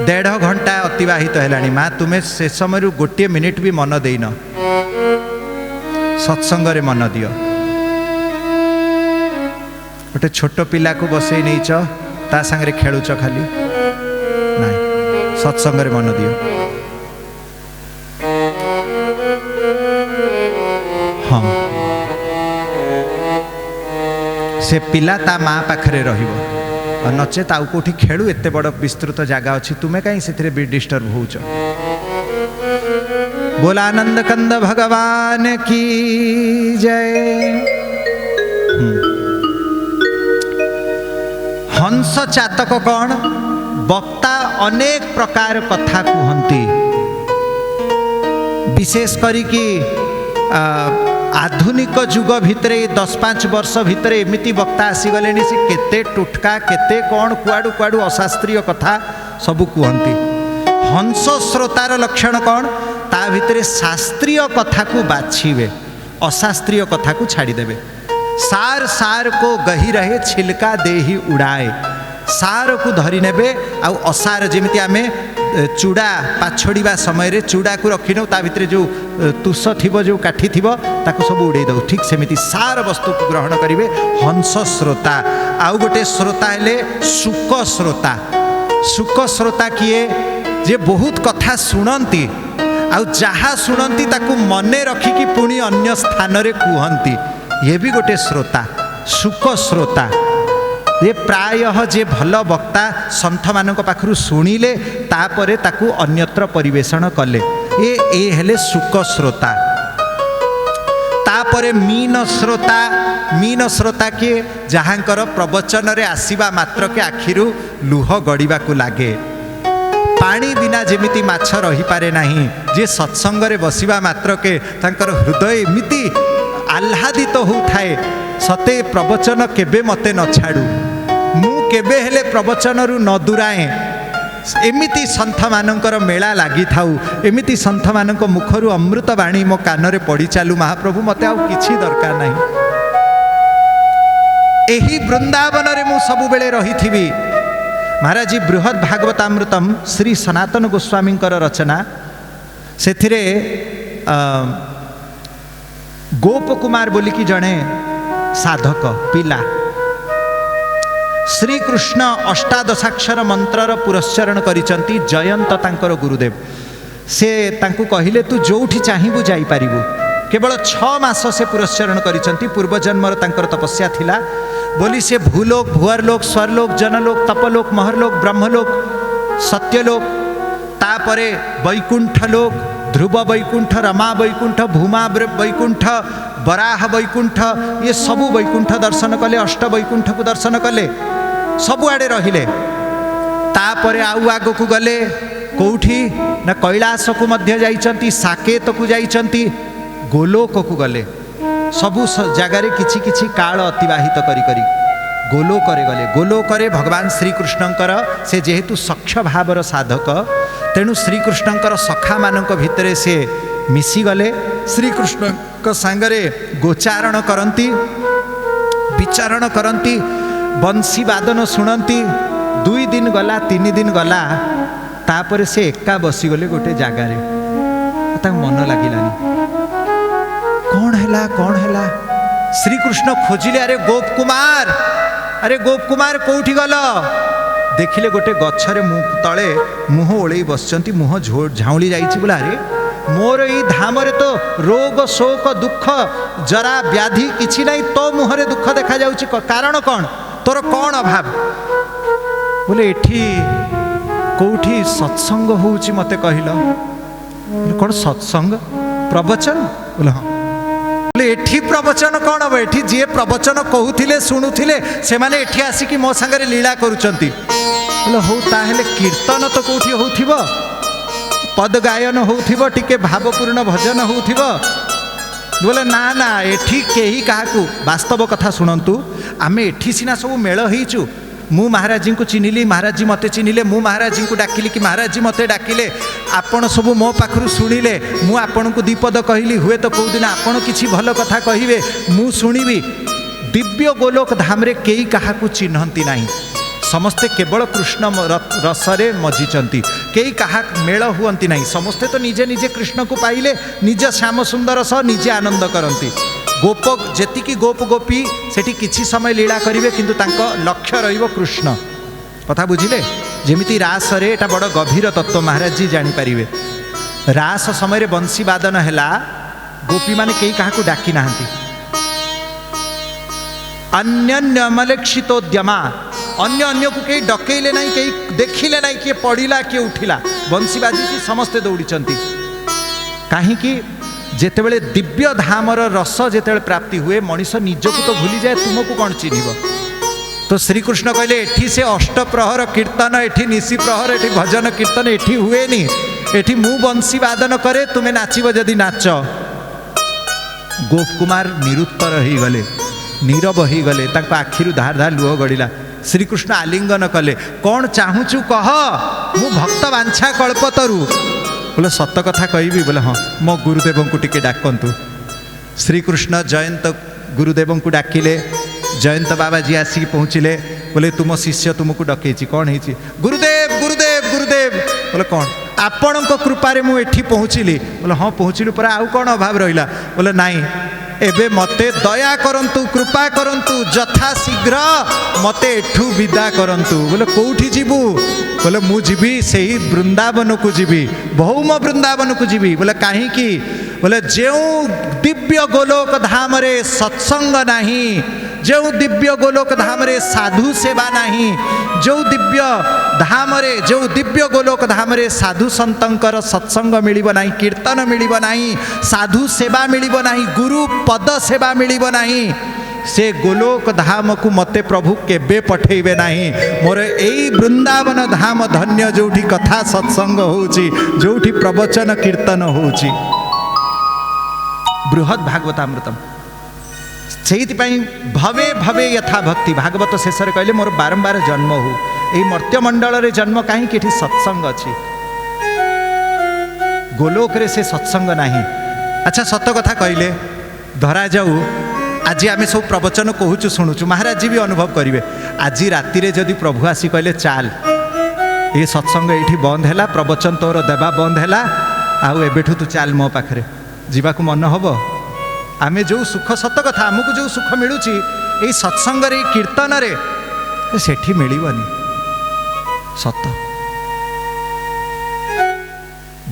1.5 घंटा अतिवाहित है माँ तुम्हें से समय गोटे मिनिट भी मन देन सत्संग रे मन दियो गोटे छोट पिला को बसई नहीं ता संगे खेलुच खाली नहीं सत्संग रे मन दियो हाँ से पिला ता माँ पाखरे रहिबो नचेत आउ कौटी खेलु एत बड़ विस्तृत जगह अच्छी तुम्हें कहीं से डिस्टर्ब हो बोला आनंद कंद भगवान की जय हंस चातक कौन वक्ता अनेक प्रकार कथा कहती विशेष करी कि आधुनिक जुग भितर 10-5 वर्ष भितर एमिति वक्ता आसीगले से केते टुटका केते कौन कुआडू कुआडू अशास्त्रीय कथा सबू कहती हंस श्रोतार लक्षण कौन ता भितर शास्त्रीय कथा को बाछिबे अशास्त्रीय कथा को छाड़ीदेवे सार सार को गही रहे छिलका देही उड़ाए सार को धरी नेबे आउ असार जेमिति आमे चूड़ा पाछड़िबा समय रे चूड़ा को रखी नौ ता भितर जो तुष थिबो जो काठी थिबो ताको सब उड़े दो ठीक सेमिति सार वस्तु को ग्रहण करिवे हंस श्रोता आउ गोटे श्रोता हेले सुक श्रोता किए जे बहुत कथा शुणती आउ जहा शुणती ताको मने रखिकी पुणी अन्य स्थान रे कुहंती ये भी गोटे श्रोता सुक श्रोता ये प्रायः जे भल वक्ता सन्थ मानक पाखरु शुणिले तापरे ताकू अन्यत्र परिवेषण कले ए हेले सुक श्रोता तापरे मीन श्रोता के जहाँकर प्रवचन रे आसीबा मात्र के आखिरु लुह गड़ीबा को लागे पानी बिना जेमिति माछ रही पारे नाही जे सत्संग रे बसिबा मात्र के तांकर हृदय एमिति आह्लादित होउथाए सते प्रवचन केबे मते न छाड़ू मु केबे हेले प्रवचन रु न दुराए एमिति सन्थ मानकर मेला लगी थाउ एमिति सन्थ मानक मुखरु अमृत बाणी मो कान रे पड़ी चालू महाप्रभु मते आउ किछि दरकार नाही एही वृंदावन रे मु सबु बेले रही थिबी महाराज जी बृहद भागवतामृतम श्री सनातन गोस्वामी रचना सेथिरे गोप कुमार बोली की जड़े साधक पिला श्री कृष्ण अष्टादशाक्षर मंत्रर पुरस्चरण करिसंती जयंत तांकर गुरुदेव से तांकु कहिले तू जोठी चाहिबु जाई पारिबु केवल 6 मास से पुरस्चरण करिसंती पूर्व जन्मर तांकर तपस्या थिला बोली से भूलोक भुअरलोक स्वरलोक जनलोक तपलोक महरलोक ब्रह्मलोक सत्यलोक तापरे वैकुंठ लोक ध्रुव वैकुंठ रमा वैकुंठ भूमा वैकुंठ बराह वैकुंठ ये सबू वैकुंठ दर्शन कले अष्ट वैकुंठ को दर्शन कले सबुआड़े रहिले तापरे आउ आग को गले कौठी ना कैलाश को मध्य जाइचंती साकेत को जाइचंती गोलोक को गले सबु जगार किछि किछि काल अतिवाहित करी करी गोलोकरे गले गोलोकरे भगवान श्रीकृष्णंकर से जेहेतु सख्य भावर साधक तेणु श्रीकृष्णंकर सखा मानक भितरे से मिसी गले श्रीकृष्ण सांगरे गोचारण करती विचारण करती बंशी वादन शुणती 2 दिन गला 3 दिन गला तापर से एका बसीगले गोटे जगार मन लगिलानी कौन है श्रीकृष्ण खोजिले अरे गोप कुमार कौटी गल देखिले गोटे गछरे तले मुह ओढ़ बसचंती मुह झाउली जाइछि बोला अरे मोर ई धाम रे तो रोग शोक दुख जरा व्याधि किछि नहीं तो मुहरे दुख देखा जाउछि कारण कौन तोर कौन अभाव बोले एठी कौठी सत्संग होउछि मते कहिलो कौन सत्संग प्रवचन बोले हाँ बोले एठी प्रवचन कौन हम एठी जी प्रवचन कहूथिले शुणुथिले से माने एठी आसिकी मो संगरे लीला करूचंती बोले हौ ताहेले कीर्तन तो कौठी होउथिबो पद गायन होउथिबो टिके भावपूर्ण भजन होउथिबो बोले ना ना एठी केही काहाकू वास्तव कथा शुणंतु आमे एठी सिना सब मेल होइचु मु महाराज जी को चिन्हिली महाराज जी मते चिन्हिले मु महाराज जी को डाकिली कि महाराज जी मते डाकिले आपण सब मो पाखरु सुनिले मु आपण को दीपद कहली हुए तो कौ दिन आपण किछि भल कथा कहिबे मु सुनिबी दिव्य गोलोक धाम रे केही काहाकू चिन्हंती नाही समस्ते केवल कृष्ण रसरे मजिचंती केही काहा मेल हुअंती नाही समस्ते तो निजे निजे कृष्ण को पाइले निज श्याम सुंदर सह निजे आनंद करंती गोप जेतिकी गोप गोपी सेठी किछि समय लीला करिवे किंतु तांको लक्ष्य रहिबो कृष्ण कथा बुझिले जेमिति रास रे एटा बड़ गभीर तत्व महाराज जी जानि परिवे रास समय रे बंशी वादन हैला गोपी माने केही काहाकू डाकी नाहंती अन्यन्यमलेक्षितोद्यमा अन्य को कहीं डकैले नहीं कहीं देखिले नहीं किए पड़िला किए उठिला बंशी बाजी समस्ते दौड़ीचंती कहीं जेतेबेले दिव्य धामर रस जेतेबेले प्राप्ति हुए मनीष निजको तो भूली जाए तुमको कौन चिन्ह तो श्रीकृष्ण कहले एठी से अष्टप्रहर कीर्तन एठी निशी प्रहर एठी भजन कीर्तन एठी हुए नी एठी मु बंशी वादन करे तुम्हें नाचिब जदि नाच गोप कुमार निरुत्तर हो गले नीरव हो गले आखिरु धार धार लुह गड़िला श्रीकृष्ण आलिंगन कले कौन चाहूचु कह मु भक्त वांछा कल्पतरु बोले सत कथा कहबी बोले हाँ मो गुरुदेव को टिके डाकंतु श्रीकृष्ण जयंत गुरुदेव को डाकिले जयंत बाबा जी आसिक पहुँचिले बोले तुम शिष्य तुमको डकैची कौन है गुरुदेव गुरुदेव गुरुदेव बोले कौन आपण कृपारे मु एठी पहुँचली बोले हाँ पहुँचलु पर आउ कौन अभाव रहिला बोले नाई एबे मते दया करंतु कृपा करंतु जथा शीघ्र मते एठू विदा करंतु बोले कोठी जीवु बोले मु जीवी सेही वृंदावन को जीवी बहुम वृंदावन को जीवी बोले काहे की बोले जो दिव्य गोलोक धाम रे सत्संग नहीं जो दिव्य गोलोक धाम रे साधु सेवा नहीं जो दिव्य गोलोक धाम रे साधु संतंकर सत्संग मिलिब नहीं कीर्तन मिलिब नहीं साधु सेवा मिलिब नहीं गुरु पद सेवा मिलिब नहीं से गोलोक धाम को मते प्रभु केबे पठेबे नहीं मोर एई वृंदावन धाम धन्य जोठी कथा सत्संग होउची जोठी प्रवचन कीर्तन होउची बृहद भागवतामृतम से भवे भवे यथा भक्ति भागवत शेष कहले मोर बारंबार जन्म हो यही मर्त्यमंडल रे जन्म कहीं कि सत्संग अच्छी गोलोक रे से सत्संग नहीं अच्छा सत कथा कहले धरा जाऊ आज आम सब प्रवचन कहूचु शुणुचु महाराज जी भी अनुभव करेंगे आज राति रे जदि प्रभु आसी कहले चाल ये सत्संग ये बंद है प्रवचन तोर देवा बंद है आउ एबेठू तू चाल मो पाखरे जीवाकू मन हम आमे जो सुख सत कथा आमको जो सुख मिलूँ ये सत्संग रे कीर्तन रे सेठी मिलबनी सत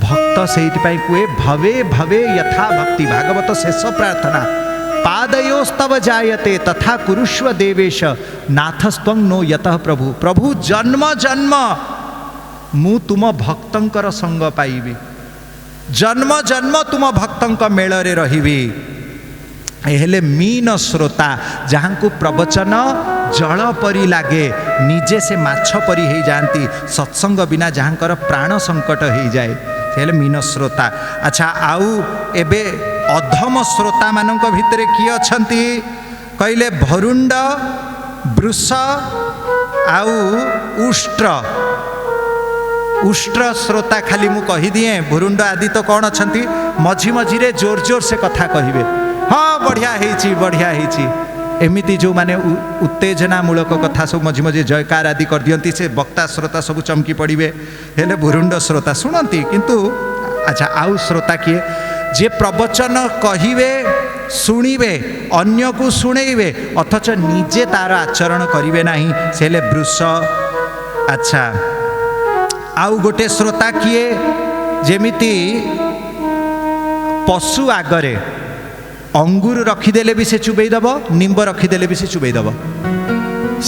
भक्त से कुए भवे भवे यथा भक्ति भागवत शेष प्रार्थना पादयोस्तव जायते तथा कुरुष्व देवेश नाथस्त्वं नो यतः प्रभु प्रभु जन्म जन्म मु तुम भक्तंकर संग पाइबी जन्म जन्म तुम भक्तंक मेल रे रहिबी हेले मीन श्रोता जहाँ को प्रवचन जल परी लागे निजे से माछ परी हो जाती सत्संग बिना जहाँकर प्राण संकट हो जाए हेले मीन श्रोता अच्छा आउ एबे अधम श्रोता मानक भितरे किए अछंती कहले भरुंड वृष आउ उष्ट्र उष्ट्र श्रोता खाली मु कहीदिए भुरुंड आदि तो कौन अच्छा मझी मझीरे जोर जोर से कथा कहे हाँ बढ़िया ହେଇଛି एमिति जो माने उत्तेजनामूलक कथा सब मझी मझी जयकार आदि कर दियंती से वक्ता श्रोता सब चमकी पड़े हेले भुरुंड श्रोता शुणती किंतु अच्छा आउ श्रोता किए जे प्रवचन कहिबे शुणिबे अन्य को शुणेबे अथच निजे तार आचरण करिवे नाही से हेले वृष। अच्छा आउ गोटे श्रोता किए जेमिति पशु आगरे अंगूर रखीदेले भी से चुबईदब निंब रखीदेले भी से चुबईदब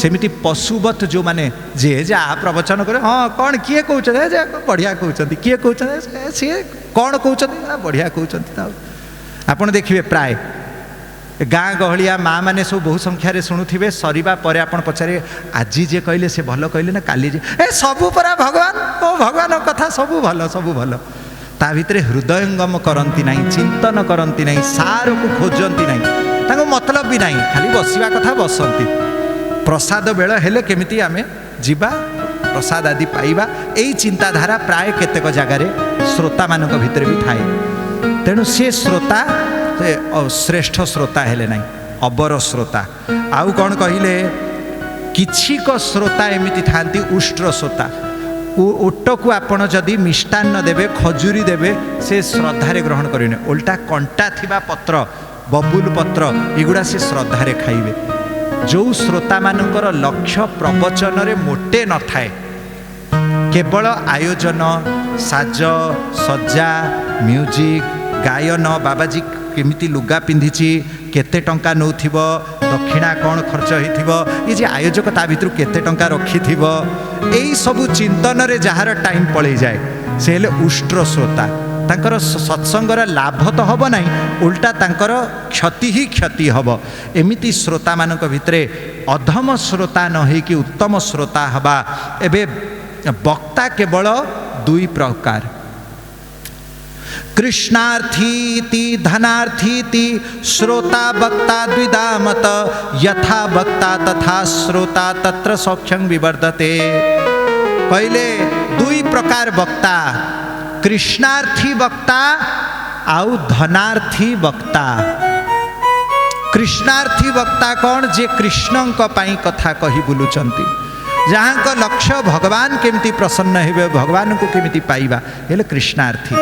सेमिति पशुवत जो माने जे जा प्रवचन करे हाँ कौन किए कहते बढ़िया कहते किए कहते सी कौन कहते बढ़िया कहते आपड़ देखिए प्राय गाँ गहलिया माँ मैंने सब बहु संख्यार शुणुवे सरीबा पर आप पचारे आज जे कहले से भल कहले ना काली जे ए सबू परा भगवान ओ भगवान कथा सबू भल ता भितर हृदयंगम करती ना चिंतन करती ना सार को खोजती ना मतलब भी ना खाली बसवा कथा बसती प्रसाद बेल हेले केमिति आमे जीवा प्रसाद आदि पाइबा यही चिंताधारा प्राय केतेक जगार श्रोता मान भितर भी थाए तेणु सी श्रोता श्रेष्ठ श्रोता हेले ना अबर श्रोता आउ कौन कहले किछिक श्रोता एमिति थांती उष्ट्र श्रोता ओट को आपण जदि मिष्टान्न देवे खजुरी देवे से श्रद्धारे ग्रहण करेंगे उल्टा कंटा थिबा पत्र बबुल पत्र एगुड़ा से श्रद्धारे खाइबे जो श्रोता मानकर लक्ष्य प्रवचन रे मोटे न थाए केवल आयोजन साज सज्जा म्यूजिक गायन बाबाजी केमिति लुगा पिंधिची केते टंका नौथिबो दक्षिणा कौन खर्च होइथिबो ये जे आयोजक ता भितर केते टंका रखिथिबो एई सबु चिंतन रे जहार टाइम पळै जाए से हेले उष्ट्र श्रोता तांकर सत्संगर लाभ तो हब नहीं उल्टा तांकर क्षति ही क्षति हब एमिति श्रोता मानक भितरे अधम श्रोता न होई कि उत्तम श्रोता हबा एबे वक्ता केवल दुई प्रकार कृष्णार्थीति धनार्थीति श्रोता वक्ता द्विधा मत यथा वक्ता तथा श्रोता तत्र सौख्यं विवर्धते पहले दुई प्रकार वक्ता कृष्णार्थी वक्ता आउ धनार्थी वक्ता कृष्णार्थी वक्ता कौन जे कृष्ण पाई कथा कही बुलुचंती जहाँ का लक्ष्य भगवान केमती प्रसन्न हेबे भगवान को केमती पाइबा हेले कृष्णार्थी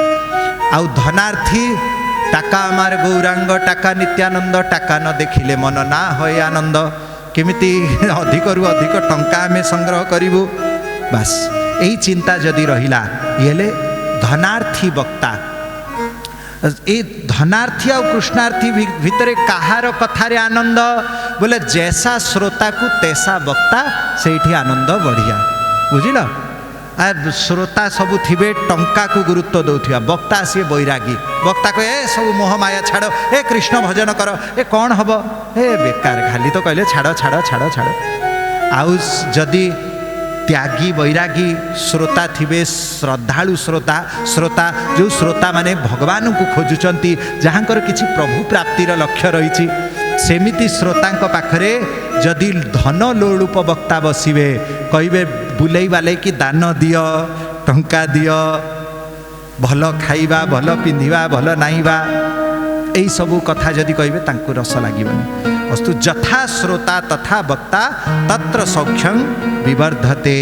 आउ धनार्थी टाका आमार गौरांग टाका नित्यानंद टाका न देखिले मन ना होय आनंद केमिति अधिक रु अधिक टंका आमे संग्रह करिबु बस यही चिंता जदि रहिला येले धनार्थी वक्ता ए धनार्थी और कृष्णार्थी भितरे कहार कथारे आनंद बोले जैसा श्रोता को तैसा वक्ता सेठी आनंद बढ़िया बुझिल आ श्रोता सबू थिबे टंका को गुरुत्व दौथिबा वक्ता सी बैरागी वक्ता को ए सब मोह माया छाड़ ए कृष्ण भजन कर ए कौन हम ए बेकार खाली तो कहले छाड़ छाड़ छाड़ छाड़ आउ जदि त्यागी बैरागी श्रोता थिबे श्रद्धालु श्रोता श्रोता जो श्रोता माने भगवान को खोजुचंती जहाँकर किछि प्रभु प्राप्तिर लक्ष्य रही सेमिति श्रोतांक पाखरे जदि धन लोलुप वक्ता बसिबे कहिबे बुलेई बाले कि दान दियो टंका दियो भल खाइबा भल पिंधिबा भल नाइबा यही सबू कथा जदि कहिबे तांको रस लागिबनी अस्तु जथा श्रोता तथा वक्ता तत्र सौख्यं विवर्धते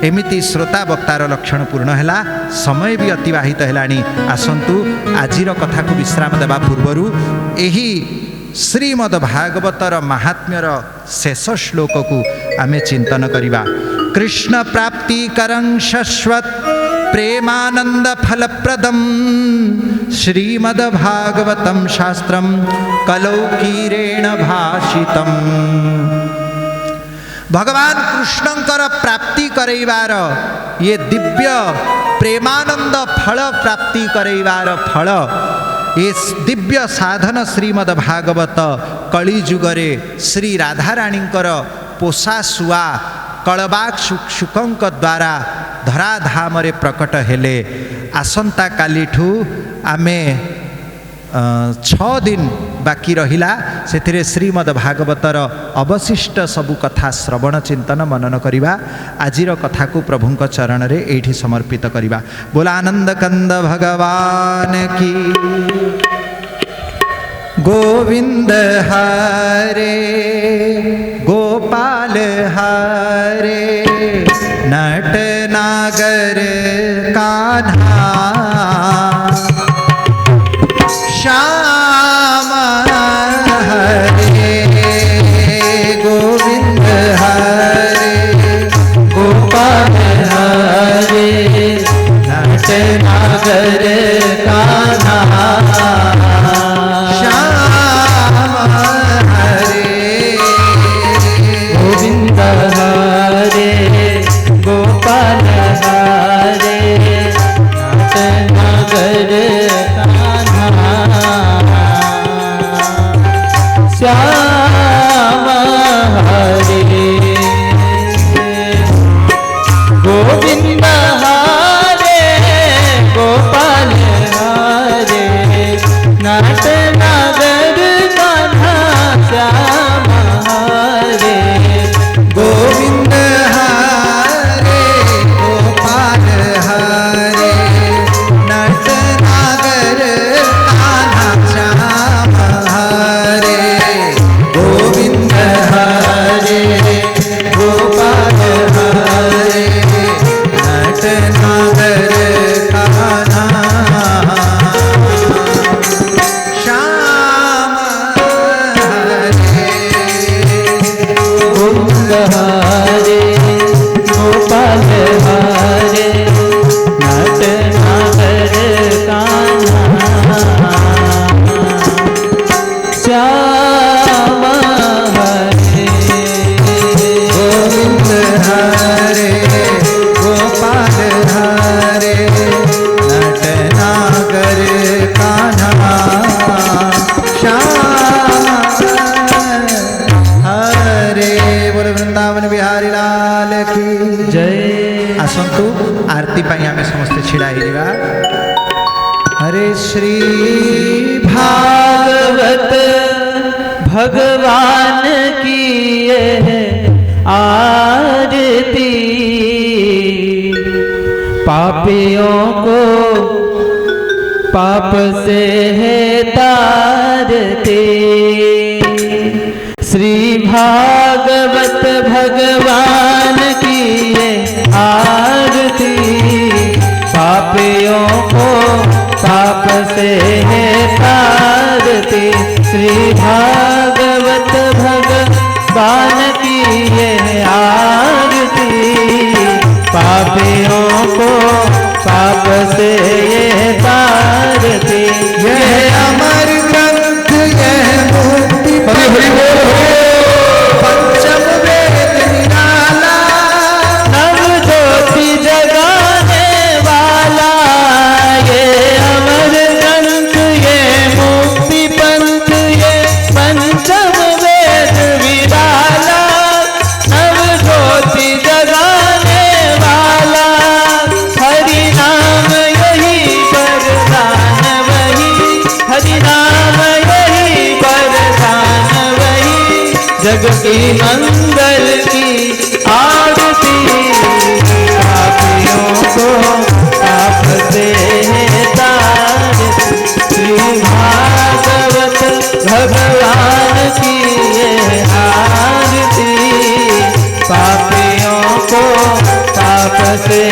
एमिति श्रोता वक्तार लक्षण पूर्ण हैला समय भी अतिवाहित हैलानी आसंतु आजिर कथा को विश्राम देवा पूर्वरु एही श्रीमद् भागवतर महात्म्यर शेष श्लोक को आमे चिंतन करिबा कृष्ण प्राप्ति करं शश्वत प्रेमानंद फलप्रदम श्रीमद् भागवतम शास्त्रम कलौकीरेण भाषितम भगवान कृष्णंकर प्राप्ति करैबार ये दिव्य प्रेमानंद फल प्राप्ति करैबार फल ये दिव्य साधन श्रीमद् भागवत कली जुगरे श्री राधाराणींकर पोषा सुआ कलबाक शुकंक द्वारा धराधाम रे प्रकट हेले आसंता कालीठू आमे 6 दिन बाकी रहिला सेथिरे श्रीमद् भागवतर अवशिष्ट सबु कथा श्रवण चिंतन मनन करिबा। आजिर कथा को प्रभुंक चरण रे एठी समर्पित करिबा। बोला आनंद कंद भगवान की, गोविंद हरे गोपाल हरे, नट नागर कान्हा श्याम हरे, गोविंद हरे गोपाल हरे, नट नागर कान्हा श्याम हरे, गोविंद हरे गोपाल हरे, नाथ नगर कान्हा श्याम हरे, गोविंद हरे गोपाल हरे, नाथ नगर कान्हा श्याम हरे, गोविंद हरे गोपाल हरे, नट नागर कान्हा श्याम हरे, गोविंद हरे गोपाल हरे, नट नागर कान्हा श्याम हरे, गोविंद हरे गोपाल हरे, नट नागर कान्हा श्याम हरे, गोविंद हरे गोपाल हरे, नट नागर कान्हा श्याम हरे। बोल वृंदावन बिहारी लाल की जय। आसंतु आरती पाई आमे समस्ते छिड़ा हिरिबा। हरे श्री भागवत भगवान की ये आरती, पापियों को पाप से है तारती। श्री भागवत भगवान की ये आरती, पापियों को पाप से है तारती। श्री भागवत भगवान की ये आरती, पापियों को पाप से ये तारती। यह अमर ग्रंथ यह मुक्ति पंचम वेद निराला, नव ज्योति जगाने वाला, ये अमर ग्रंथ ये मुक्ति पंथ ये पंचम वेद विराला, नव ज्योति जगाने वाला, हरि नाम यही वरदान वही, हरि नाम यही वरदान वही, जग की मंगल की आरती, पापियों को पाप से तारती। श्री भागवत भगवान की ये आरती, पापियों को पाप से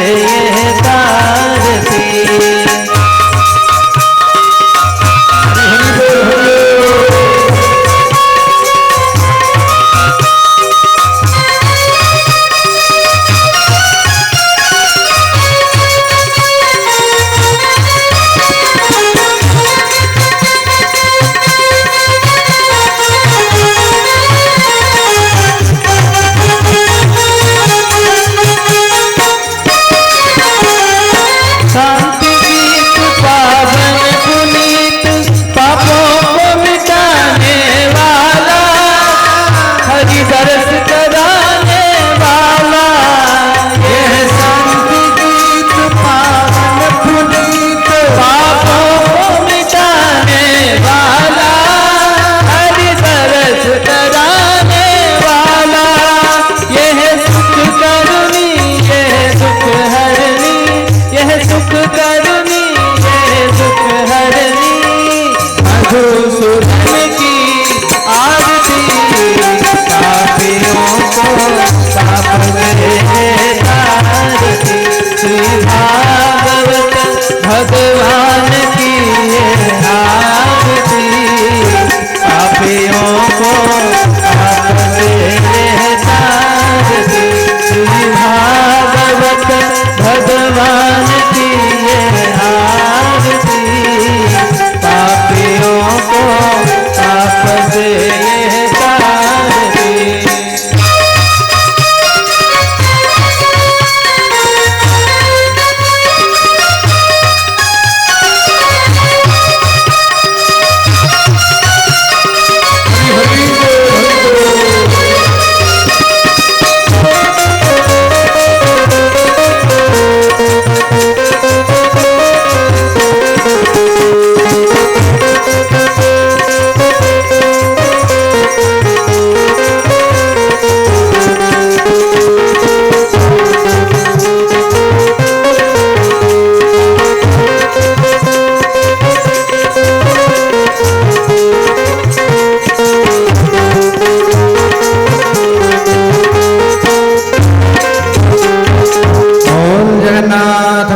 तारती। शांति की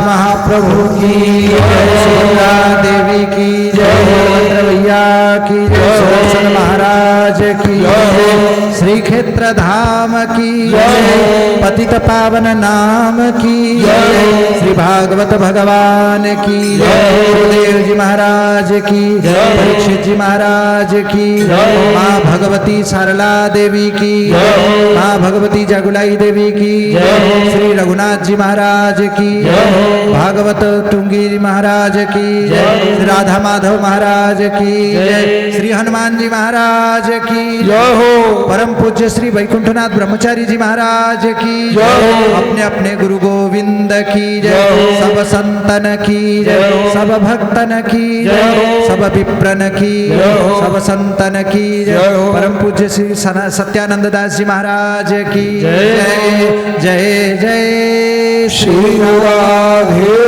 महाप्रभु की जय, सुभद्रा देवी की जय, बलभद्र भैया की जय, सुदर्शन महाराज की जय, श्री क्षेत्र धाम की जय, पतित पावन नाम की जय, श्री भागवत भगवान की जय, गुरुदेव जी महाराज की जय, परीक्षित जी महाराज की जय, माँ भगवती सारला देवी की जय, माँ भगवती जगुलाई देवी की जय, श्री रघुनाथ जी महाराज की जय, भागवत टुंगी महाराज की जय, श्री राधा माधव महाराज की जय, श्री हनुमान जी महाराज की जय हो, परम पूज्य श्री वैकुंठनाथ ब्रह्मचारी जी महाराज की जय, अपने अपने गुरु गोविंद की जय, सब संतन की जय, सब भक्तन की जय, सब विप्रन की सब संतन की जय, परम पूज्य श्री सत्यानंद दास जी महाराज की जय, जय जय श्री राधे।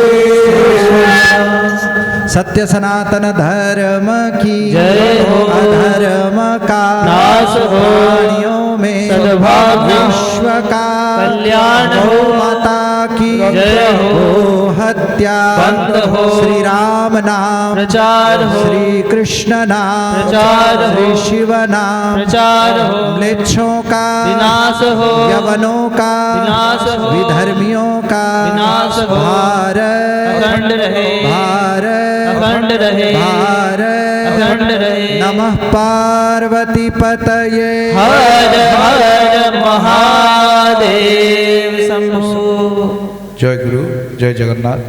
सत्य सनातन धर्म की जय हो, अधर्म का नाश हो, प्राणियों में सद्भावना, विश्व का कल्याण हो, गौ माता की जय हो, गो हत्या बंद हो, श्री राम नाम प्रचार हो, श्री कृष्ण नाम प्रचार हो, श्री शिव नाम प्रचार हो, म्लेच्छों का विनाश हो, यवनों का विनाश हो, विधर्मियों का विनाश हो, भारत अखंड रहे, भारत अखंड रहे, भारत अखंड रहे। नमः पार्वती पतये हर हर महादेव शंभो। जय गुरु जय जगन्नाथ।